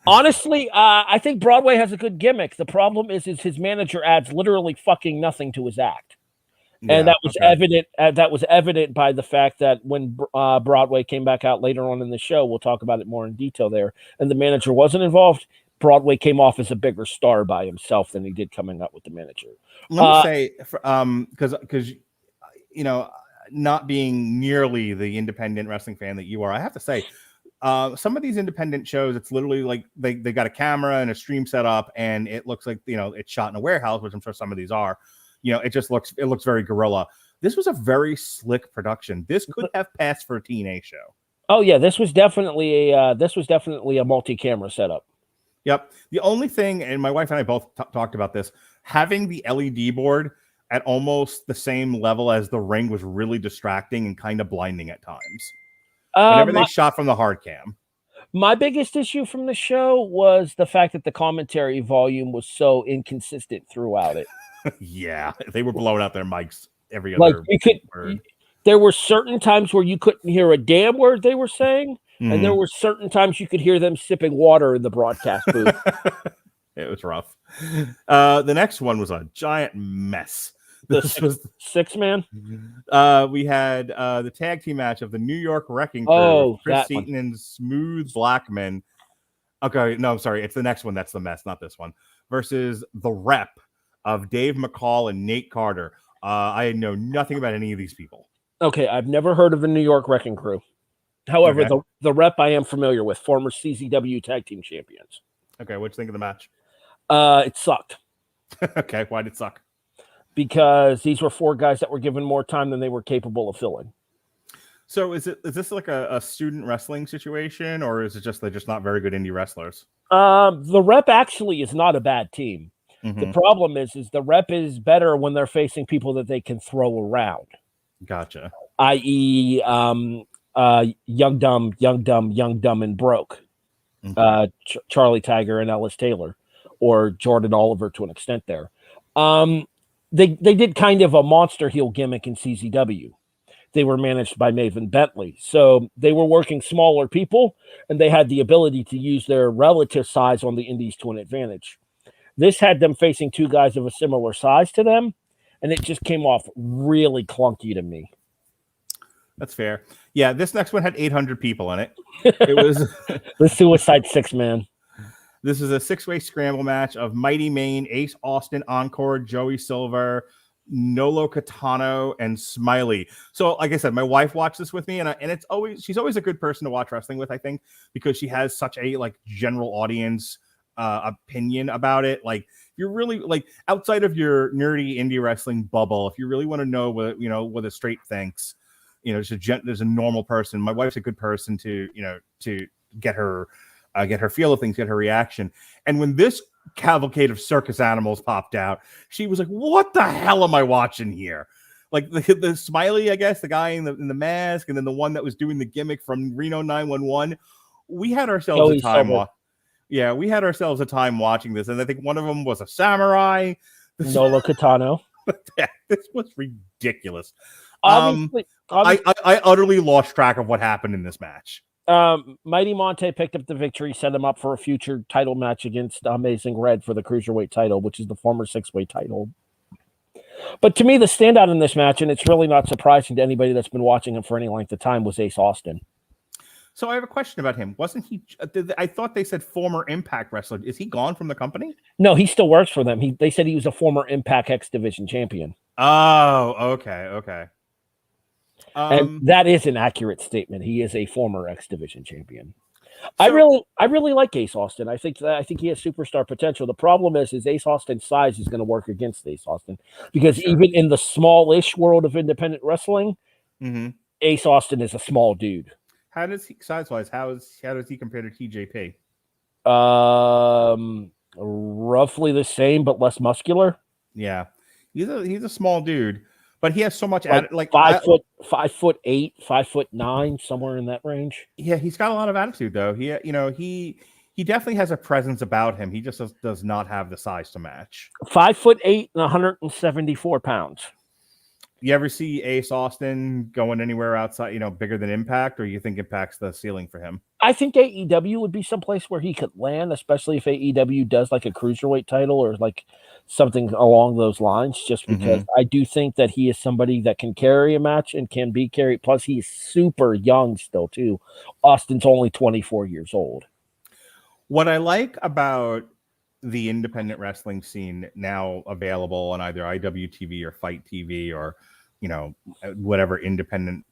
Honestly, I think Broadway has a good gimmick. The problem is his manager adds literally fucking nothing to his act. And that was evident. That was evident by the fact that when Broadway came back out later on in the show, we'll talk about it more in detail there, and the manager wasn't involved, Broadway came off as a bigger star by himself than he did coming up with the manager. Let me say, because not being nearly the independent wrestling fan that you are, I have to say, some of these independent shows, it's literally like they got a camera and a stream set up, and it looks like it's shot in a warehouse, which I'm sure some of these are. It looks very guerrilla. This was a very slick production. This could have passed for a TNA show. Oh yeah, this was definitely a multi-camera setup. Yep. The only thing, and my wife and I both talked about this, having the LED board at almost the same level as the ring was really distracting and kind of blinding at times. Whenever they shot from the hard cam. My biggest issue from the show was the fact that the commentary volume was so inconsistent throughout it. Yeah, they were blowing out their mics every other word. There were certain times where you couldn't hear a damn word they were saying, and there were certain times you could hear them sipping water in the broadcast booth. It was rough. The next one was a giant mess. This was six-man. We had the tag team match of the New York Wrecking Crew, Chris Seaton and Smooth Blackman. Okay, no, I'm sorry. It's the next one that's the mess, not this one. Versus the Rep of Dave McCall and Nate Carter. I know nothing about any of these people. Okay, I've never heard of the New York Wrecking Crew. However, the Rep I am familiar with, former CZW tag team champions. Okay, what'd you think of the match? It sucked. Okay, why did it suck? Because these were four guys that were given more time than they were capable of filling. So is this like a student wrestling situation, or is it just they're just not very good indie wrestlers? The Rep actually is not a bad team. Mm-hmm. The problem is the Rep is better when they're facing people that they can throw around. Gotcha. I.e., Young Dumb, and Broke. Mm-hmm. Charlie Tiger and Ellis Taylor, or Jordan Oliver to an extent there. They did kind of a monster heel gimmick in CZW. They were managed by Maven Bentley. So they were working smaller people, and they had the ability to use their relative size on the indies to an advantage. This had them facing two guys of a similar size to them, and it just came off really clunky to me. That's fair. Yeah, this next one had 800 people in it. It was the Suicide Six-Man. This is a 6-way scramble match of Mighty Main, Ace Austin, Encore, Joey Silver, Nolo Catano and Smiley. So, like I said, my wife watched this with me, and she's always a good person to watch wrestling with, I think, because she has such a like general audience opinion about it. Like, you're really like outside of your nerdy indie wrestling bubble, if you really want to know what a straight thinks, there's a normal person. My wife's a good person to get her feel of things, get her reaction. And when this cavalcade of circus animals popped out, she was like, what the hell am I watching here? Like the Smiley, I guess, the guy in the mask, and then the one that was doing the gimmick from Reno 911. We had ourselves a time we had ourselves a time watching this, and I think one of them was a samurai. Nolo Catano. This was ridiculous. Obviously, I utterly lost track of what happened in this match. Mighty Monte picked up the victory, set him up for a future title match against Amazing Red for the Cruiserweight title, which is the former 6-way title. But to me, the standout in this match, and it's really not surprising to anybody that's been watching him for any length of time, was Ace Austin. So I have a question about him. Wasn't he? I thought they said former Impact wrestler. Is he gone from the company? No, he still works for them. They said he was a former Impact X Division champion. Oh, okay. And that is an accurate statement. He is a former X Division champion. I really like Ace Austin. I think he has superstar potential. The problem is Ace Austin's size is going to work against Ace Austin because even in the smallish world of independent wrestling, Ace Austin is a small dude. How does he size-wise? How does he compare to TJP? Roughly the same, but less muscular. Yeah, he's a small dude, but he has so much like 5'8", 5'9", somewhere in that range. Yeah, he's got a lot of attitude though. He definitely has a presence about him. He just does not have the size to match. 5'8" and 174 pounds. You ever see Ace Austin going anywhere outside, bigger than Impact, or you think Impact's the ceiling for him? I think AEW would be someplace where he could land, especially if AEW does like a cruiserweight title or like something along those lines, just because I do think that he is somebody that can carry a match and can be carried. Plus, he's super young still, too. Austin's only 24 years old. What I like about the independent wrestling scene now available on either IWTV or FITE TV or whatever independent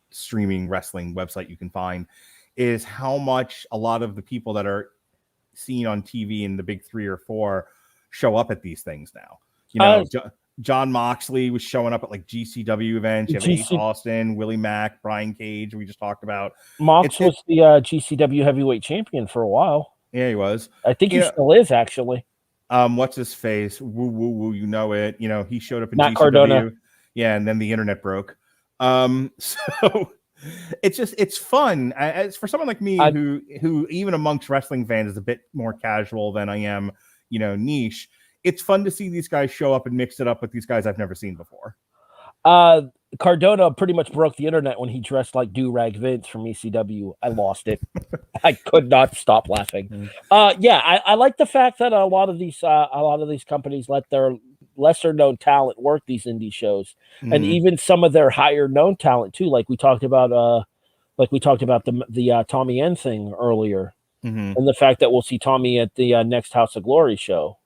streaming wrestling website you can find is how much a lot of the people that are seen on TV in the big 3 or 4 show up at these things now. John Moxley was showing up at like GCW events. You have Ace Austin, Willie Mack, Brian Cage, we just talked about. Mox was the GCW heavyweight champion for a while. Yeah, he was. I think he still is, actually. What's his face? Woo, woo, woo, you know it. He showed up in Matt GCW. Cardona. Yeah, and then the internet broke. So it's fun. As for someone like me who even amongst wrestling fans is a bit more casual than I am, niche, it's fun to see these guys show up and mix it up with these guys I've never seen before. Cardona pretty much broke the internet when he dressed like Do-Rag Vince from ECW. I lost it. I could not stop laughing. I like the fact that a lot of these companies let their lesser known talent work these indie shows, and even some of their higher known talent too. Like we talked about the Tommy N thing earlier, and the fact that we'll see Tommy at the next House of Glory show.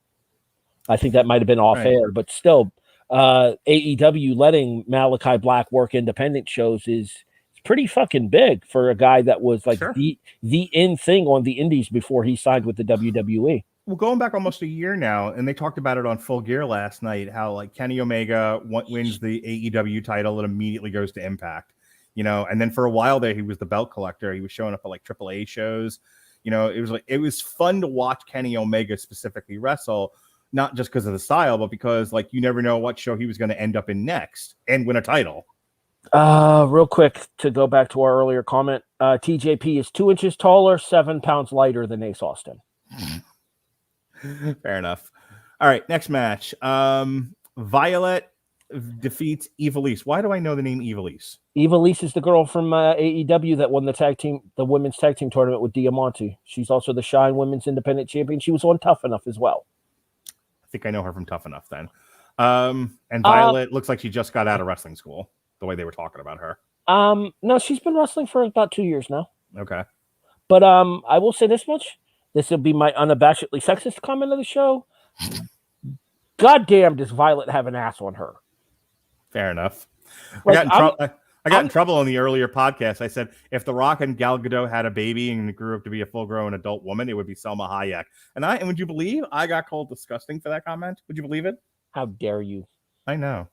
I think that might have been off air, but still. AEW letting Malachi Black work independent shows is pretty fucking big for a guy that was like the in thing on the indies before he signed with the WWE. Well, going back almost a year now, and they talked about it on Full Gear last night, how like Kenny Omega wins the AEW title and immediately goes to Impact, and then for a while there, he was the belt collector. He was showing up at like AAA shows. It was fun to watch Kenny Omega specifically wrestle. Not just because of the style, but because like you never know what show he was going to end up in next and win a title. Real quick to go back to our earlier comment, TJP is 2 inches taller, 7 pounds lighter than Ace Austin. Fair enough. All right, next match. Violet defeats Ivelisse. Why do I know the name Ivelisse? Ivelisse is the girl from AEW that won the women's tag team tournament with Diamante. She's also the Shine Women's Independent Champion. She was on Tough Enough as well. I think I know her from Tough Enough then. And Violet looks like she just got out of wrestling school, the way they were talking about her. No, she's been wrestling for about 2 years now. Okay. But I will say this much. This will be my unabashedly sexist comment of the show. God damn, does Violet have an ass on her? Fair enough. Like, I got in trouble on the earlier podcast. I said if The Rock and Gal Gadot had a baby and grew up to be a full-grown adult woman, it would be Selma Hayek. And would you believe I got called disgusting for that comment? Would you believe it? How dare you? I know.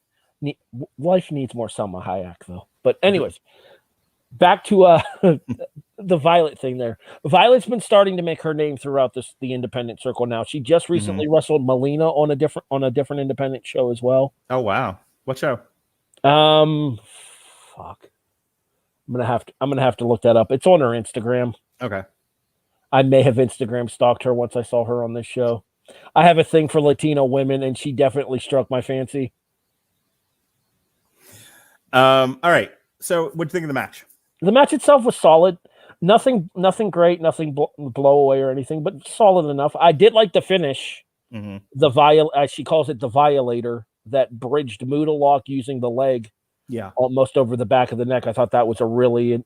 Life needs more Selma Hayek, though. But anyways, back to the Violet thing there. Violet's been starting to make her name throughout the independent circle now. She just recently wrestled Melina on a different independent show as well. Oh, wow. What show? Fuck. I'm gonna have to look that up. It's on her Instagram. Okay. I may have Instagram stalked her once I saw her on this show. I have a thing for Latino women, and she definitely struck my fancy. All right. So, what'd you think of the match? The match itself was solid. Nothing great, nothing blow away or anything, but solid enough. I did like the finish. The she calls it the Violator, that bridged Muda lock using the leg. Yeah, almost over the back of the neck. I thought that was a really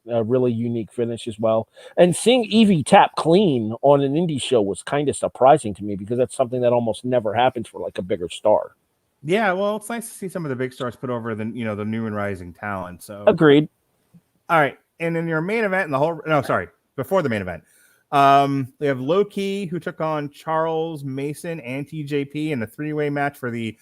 unique finish as well. And seeing Evie tap clean on an indie show was kind of surprising to me because that's something that almost never happens for like a bigger star. Yeah, well, it's nice to see some of the big stars put over the new and rising talent. So agreed. All right, and in your main event, before the main event, we have Low Key who took on Charles Mason and TJP in a 3-way match for the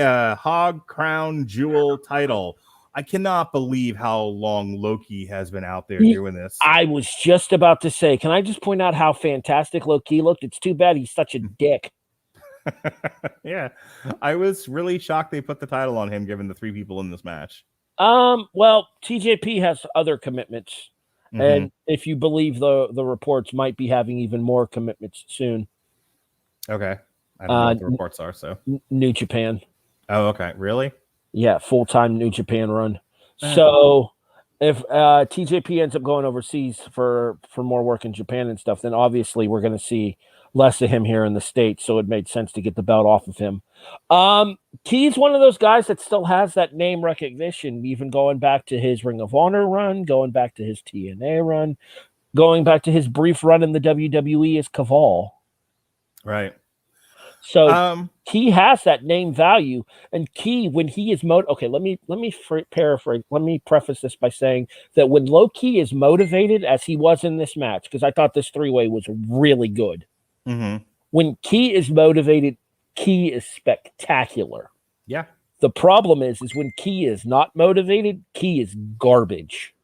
HOG Crown Jewel title. I cannot believe how long Loki has been out there doing this. I was just about to say, can I just point out how fantastic Loki looked? It's too bad he's such a dick. Yeah, I was really shocked they put the title on him given the 3 people in this match. Well, TJP has other commitments, and if you believe the reports, might be having even more commitments soon. Okay. I don't know what the reports are, so. New Japan. Oh, okay. Really? Yeah, full-time New Japan run. So if TJP ends up going overseas for more work in Japan and stuff, then obviously we're going to see less of him here in the States, so it made sense to get the belt off of him. Key's one of those guys that still has that name recognition, even going back to his Ring of Honor run, going back to his TNA run, going back to his brief run in the WWE as Caval. Right. So Key has that name value, and Key, when he is okay, let me paraphrase. Let me preface this by saying that when Low Key is motivated, as he was in this match, because I thought this 3-way was really good. When Key is motivated, Key is spectacular. Yeah. The problem is when Key is not motivated, Key is garbage.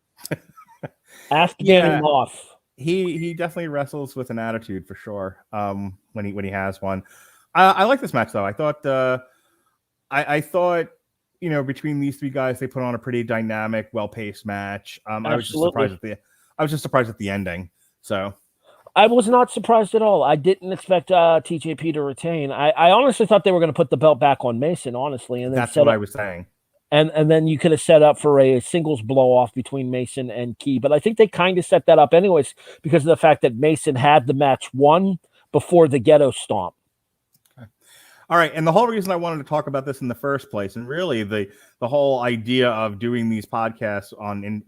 After getting him off, he definitely wrestles with an attitude for sure. When he has one. I like this match though. I thought between these 3 guys they put on a pretty dynamic, well-paced match. I was just surprised at the ending. So I was not surprised at all. I didn't expect TJP to retain. I honestly thought they were going to put the belt back on Mason, honestly, and then that's what I was saying. And then you could have set up for a singles blow off between Mason and Key, but I think they kind of set that up anyways because of the fact that Mason had the match won before the Ghetto Stomp. All right, and the whole reason I wanted to talk about this in the first place, and really the whole idea of doing these podcasts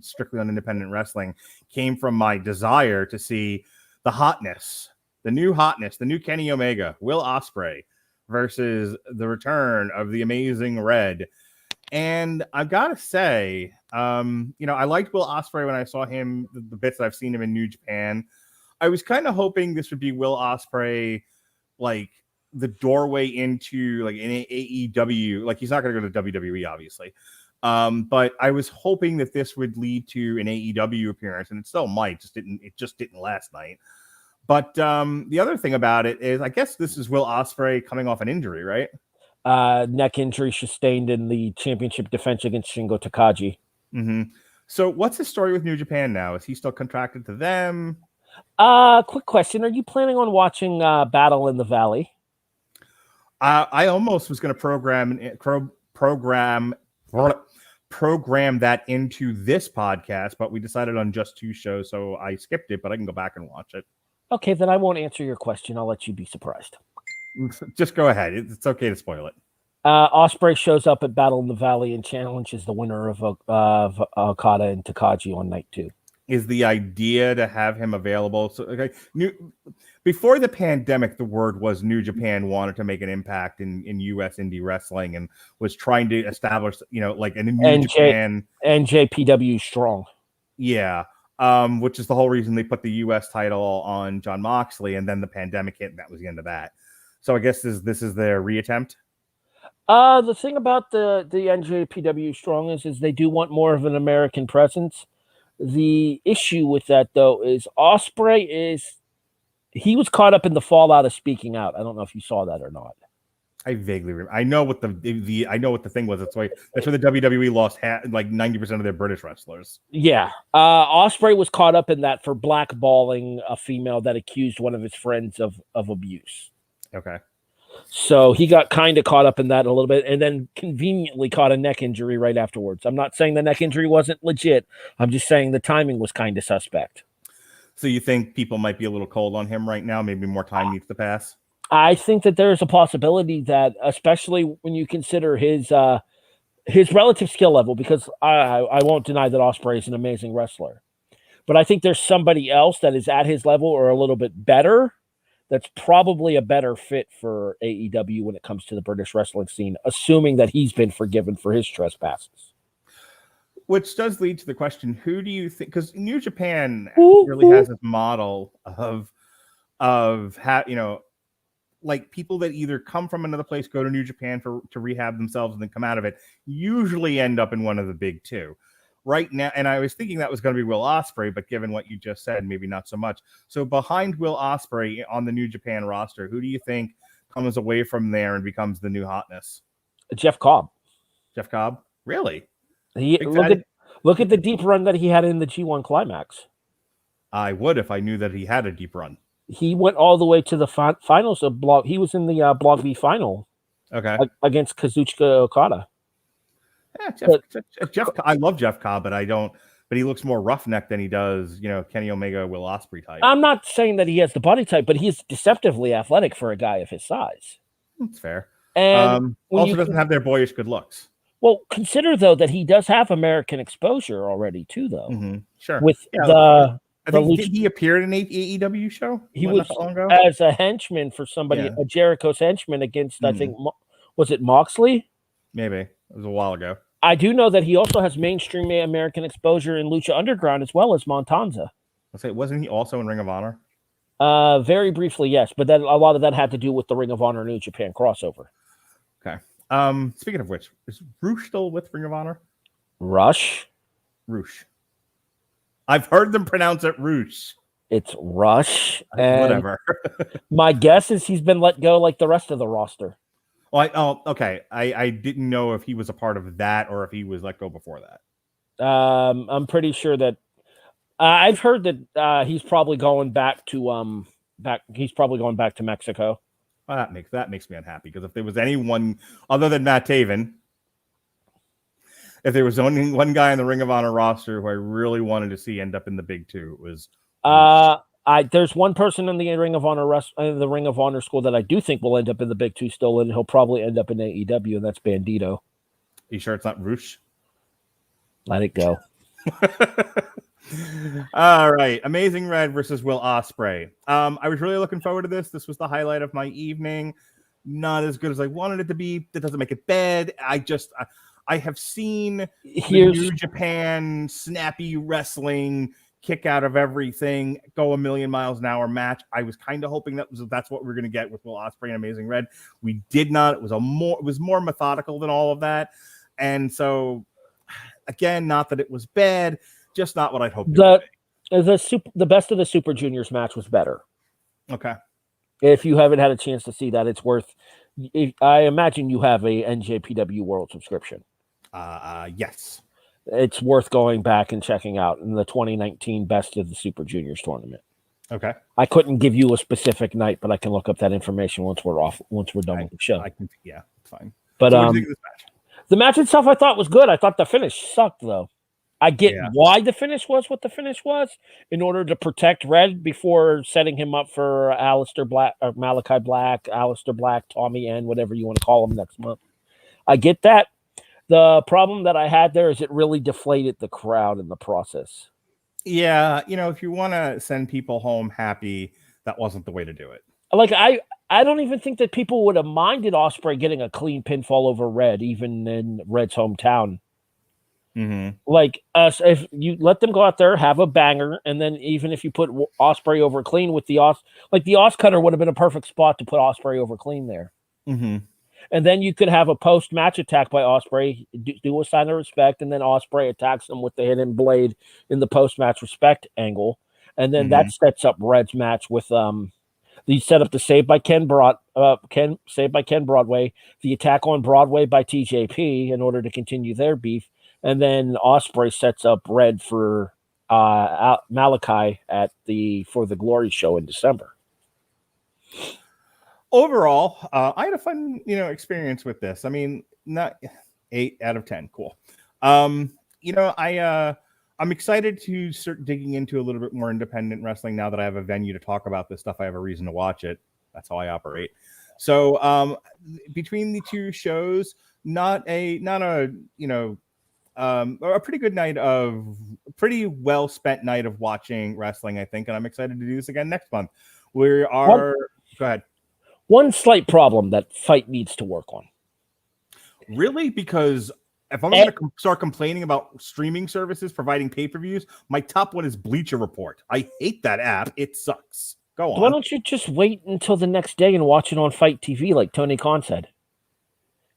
strictly on independent wrestling, came from my desire to see the new Kenny Omega, Will Ospreay, versus the return of the Amazing Red. And I've got to say, I liked Will Ospreay when I saw him, the bits that I've seen him in New Japan. I was kind of hoping this would be Will Ospreay, like, the doorway into like an AEW, like he's not going to go to WWE obviously. But I was hoping that this would lead to an AEW appearance, and it still might, it just didn't last night. But the other thing about it is I guess this is Will Ospreay coming off an injury, right? Neck injury sustained in the championship defense against Shingo Takagi. So what's his story with New Japan now? Is he still contracted to them? Quick question. Are you planning on watching Battle in the Valley? I almost was going to program that into this podcast, but we decided on just 2 shows, so I skipped it, but I can go back and watch it. Okay, then I won't answer your question. I'll let you be surprised. Just go ahead. It's okay to spoil it. Ospreay shows up at Battle in the Valley and challenges the winner of Okada and Takagi on night 2. is the idea to have him available. So, okay, before the pandemic, the word was New Japan wanted to make an impact in U.S. indie wrestling and was trying to establish, like a New Japan. NJPW strong. Yeah. Which is the whole reason they put the U.S. title on Jon Moxley, and then the pandemic hit, and that was the end of that. So I guess this is their reattempt. The thing about the NJPW strong is they do want more of an American presence. The issue with that, though, is Ospreay he was caught up in the fallout of speaking out. I don't know if you saw that or not. I vaguely remember. I know what I know what the thing was. That's why the WWE lost like 90% of their British wrestlers. Yeah, Ospreay was caught up in that for blackballing a female that accused one of his friends of abuse. Okay. So he got kind of caught up in that a little bit, and then conveniently caught a neck injury right afterwards. I'm not saying the neck injury wasn't legit. I'm just saying the timing was kind of suspect. So you think people might be a little cold on him right now? Maybe more time needs to pass? I think that there's a possibility that, especially when you consider his relative skill level, because I won't deny that Ospreay is an amazing wrestler, but I think there's somebody else that is at his level or a little bit better that's probably a better fit for AEW when it comes to the British wrestling scene, assuming that he's been forgiven for his trespasses. Which does lead to the question, who do you think, because New Japan really has this model of like people that either come from another place, go to New Japan to rehab themselves and then come out of it, usually end up in one of the big two. Right now, and I was thinking that was going to be Will Ospreay, but given what you just said, maybe not so much. So behind Will Ospreay on the New Japan roster, who do you think comes away from there and becomes the new hotness? Jeff Cobb. Jeff Cobb? Really? Look at the deep run that he had in the G1 Climax. I would if I knew that he had a deep run. He went all the way to the finals of Blog. He was in the Blog V final. Okay. Against Kazuchika Okada. Yeah, Jeff. I love Jeff Cobb, but But he looks more roughneck than he does, Kenny Omega, Will Ospreay type. I'm not saying that he has the body type, but he's deceptively athletic for a guy of his size. That's fair. And also doesn't have their boyish good looks. Well, consider though that he does have American exposure already too, though. Mm-hmm. Sure. With I think did he appear in an AEW show? He was as a henchman for somebody, a Jericho's henchman against, I think, was it Moxley? Maybe. It was a while ago. I do know that he also has mainstream American exposure in Lucha Underground as well as Montanza. I'll say, wasn't he also in Ring of Honor? Very briefly, yes, but then a lot of that had to do with the Ring of Honor New Japan crossover. Okay. Speaking of which, is Rush still with Ring of Honor? Rush. I've heard them pronounce it Rush. It's Rush. Whatever. My guess is he's been let go like the rest of the roster. Okay. I didn't know if he was a part of that or if he was let go before that. I'm pretty sure that I've heard that he's probably going back to Mexico. Well, that makes me unhappy because if there was anyone other than Matt Taven, if there was only one guy in the Ring of Honor roster who I really wanted to see end up in the big two, it was. There's one person in the Ring of Honor school that I do think will end up in the big two still, and he'll probably end up in AEW, and that's Bandito. You sure it's not Rush? Let it go. All right, Amazing Red versus Will Ospreay. I was really looking forward to this. This was the highlight of my evening. Not as good as I wanted it to be. That doesn't make it bad. I have seen New Japan snappy wrestling, kick out of everything, go a million miles an hour match. I was kind of hoping that's what we're going to get with Will Ospreay and Amazing Red. We did not. It was more methodical than all of that. And so, again, not that it was bad, just not what I'd hoped. The best of the Super Juniors match was better. Okay. If you haven't had a chance to see that, it's worth. I imagine you have a NJPW World subscription. Yes. It's worth going back and checking out in the 2019 Best of the Super Juniors tournament. Okay. I couldn't give you a specific night, but I can look up that information once we're done with the show. Yeah, it's fine. But so what do you think of this match? The match itself I thought was good. I thought the finish sucked though. I get why the finish was what the finish was in order to protect Red before setting him up for Aleister Black or Malachi Black, Aleister Black, Tommy N, whatever you want to call him next month. I get that. The problem that I had there is it really deflated the crowd in the process. Yeah, if you want to send people home happy, that wasn't the way to do it. Like I don't even think that people would have minded Ospreay getting a clean pinfall over Red, even in Red's hometown. Mm-hmm. Like us, if you let them go out there, have a banger, and then even if you put Ospreay over clean with the the Os cutter would have been a perfect spot to put Ospreay over clean there. Mm-hmm. And then you could have a post-match attack by Ospreay, do a sign of respect, and then Ospreay attacks him with the hidden blade in the post-match respect angle, and then that sets up Red's match with the set up the Saved by Ken Broadway, the attack on Broadway by TJP in order to continue their beef, and then Ospreay sets up Red for Malachi for the Glory show in December. Overall, I had a fun, experience with this. I mean, not 8 out of 10. Cool. I'm excited to start digging into a little bit more independent wrestling now that I have a venue to talk about this stuff. I have a reason to watch it. That's how I operate. So, between the two shows, a pretty well spent night of watching wrestling, I think, and I'm excited to do this again next month. Go ahead. One slight problem that FITE needs to work on. Really? Because if I'm going to start complaining about streaming services providing pay-per-views, my top one is Bleacher Report. I hate that app. It sucks. Go on. Why don't you just wait until the next day and watch it on FITE TV like Tony Khan said?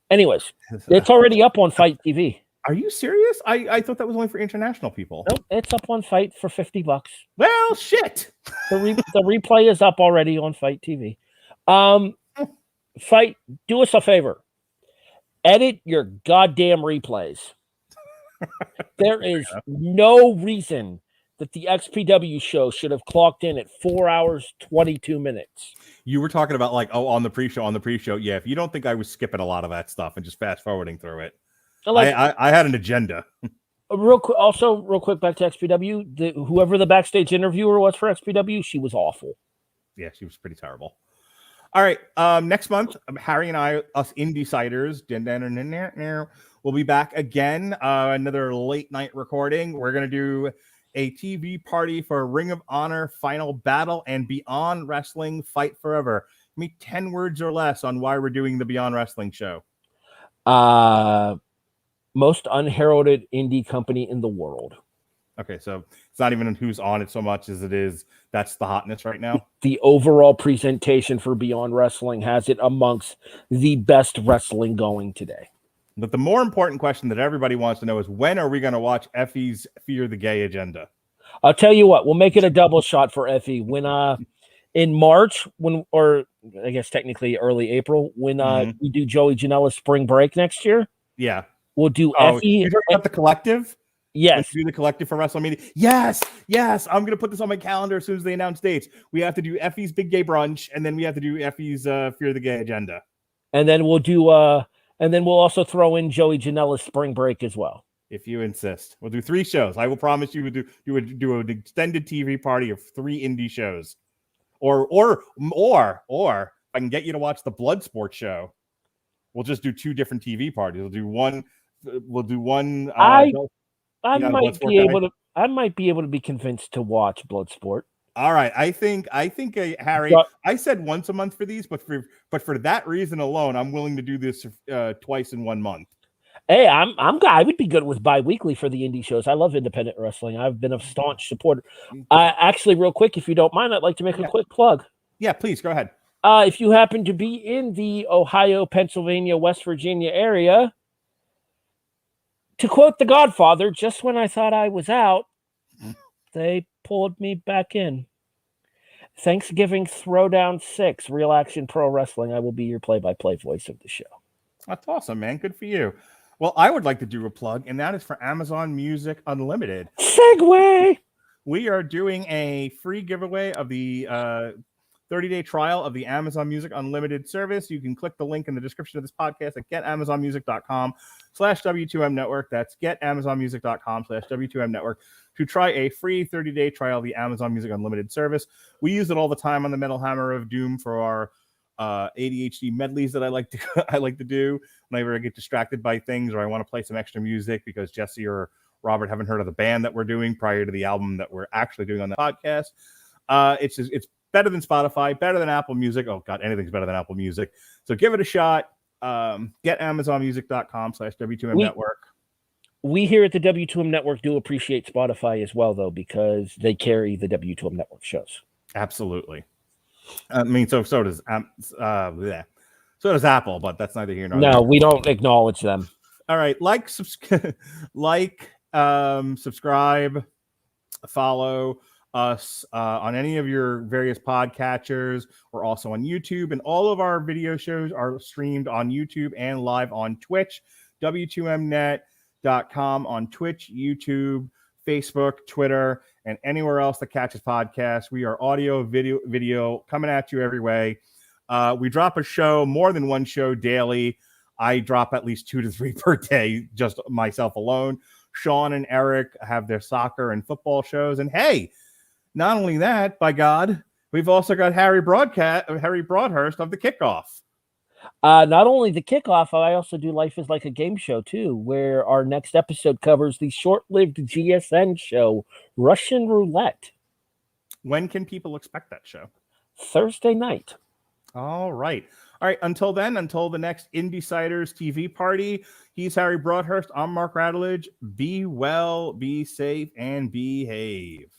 Anyways, it's already up on FITE TV. Are you serious? I thought that was only for international people. Nope, it's up on FITE for $50. Well, shit. The replay is up already on FITE TV. FITE, do us a favor. Edit your goddamn replays. There is no reason that the XPW show should have clocked in at 4 hours, 22 minutes. You were talking about on the pre-show. Yeah, if you don't think I was skipping a lot of that stuff and just fast forwarding through it. I had an agenda. Real quick, back to XPW. Whoever the backstage interviewer was for XPW, she was awful. Yeah, she was pretty terrible. All right, next month, Harry and I, us Indeciders, we'll be back again. Another late night recording. We're gonna do a TV party for Ring of Honor Final Battle and Beyond Wrestling Fight Forever. Give me 10 words or less on why we're doing the Beyond Wrestling show. Most unheralded indie company in the world. Okay, so it's not even who's on it so much as it is that's the hotness right now. The overall presentation for Beyond Wrestling has it amongst the best wrestling going today. But the more important question that everybody wants to know is when are we going to watch Effie's Fear the Gay agenda? I'll tell you what, we'll make it a double shot for Effie when in March, or I guess technically early April, when we do Joey Janela's spring break next year. Yeah. We'll do Effie. You're talking about the collective? Yes. Let's do the collective for WrestleMania. Yes. I'm going to put this on my calendar as soon as they announce dates. We have to do Effie's Big Gay Brunch, and then we have to do Effie's Fear the Gay agenda. And then we'll do, and then we'll also throw in Joey Janela's spring break as well. If you insist. We'll do 3 shows. I will promise you we'll do an extended TV party of 3 indie shows. Or if I can get you to watch the Bloodsport show, we'll just do 2 different TV parties. We'll do one. I might be able to be convinced to watch Bloodsport. All right, I think Harry. I said once a month for these, but for that reason alone, I'm willing to do this twice in 1 month. Hey, I would be good with bi-weekly for the indie shows. I love independent wrestling. I've been a staunch supporter. Actually, real quick, if you don't mind, I'd like to make a quick plug. Yeah, please go ahead. If you happen to be in the Ohio, Pennsylvania, West Virginia area, to quote The Godfather, just when I thought I was out, they pulled me back in. Thanksgiving Throwdown 6, Real Action Pro Wrestling. I will be your play-by-play voice of the show. That's awesome, man. Good for you. Well, I would like to do a plug, and that is for Amazon Music Unlimited. Segue! We are doing a free giveaway of the 30-day trial of the Amazon Music Unlimited service. You can click the link in the description of this podcast at getamazonmusic.com/W2M Network. That's getamazonmusic.com/W2M Network to try a free 30-day trial of the Amazon Music Unlimited service. We use it all the time on the Metal Hammer of Doom for our ADHD medleys that I like to do whenever I get distracted by things or I want to play some extra music because Jesse or Robert haven't heard of the band that we're doing prior to the album that we're actually doing on the podcast. It's better than Spotify, better than Apple Music. Oh God, anything's better than Apple Music. So give it a shot. Get AmazonMusic.com/W2M Network. We here at the W2M Network do appreciate Spotify as well, though, because they carry the W2M Network shows. Absolutely. I mean, so does Apple, but that's neither here nor there. there. No, we don't acknowledge them. All right, subscribe, follow us on any of your various podcatchers. We're also on YouTube, and all of our video shows are streamed on YouTube and live on Twitch. W2Mnet.com on Twitch, YouTube, Facebook, Twitter, and anywhere else that catches podcasts. We are audio, video coming at you every way. We drop a show, more than one show daily. I drop at least 2 to 3 per day, just myself alone. Sean and Eric have their soccer and football shows. And hey, not only that, by God, we've also got Harry Broadhurst of the Kickoff. Not only the Kickoff, I also do Life is Like a Game show, too, where our next episode covers the short-lived GSN show, Russian Roulette. When can people expect that show? Thursday night. All right. Until then, until the next Indysiders TV party, he's Harry Broadhurst. I'm Mark Radulich. Be well, be safe, and behave.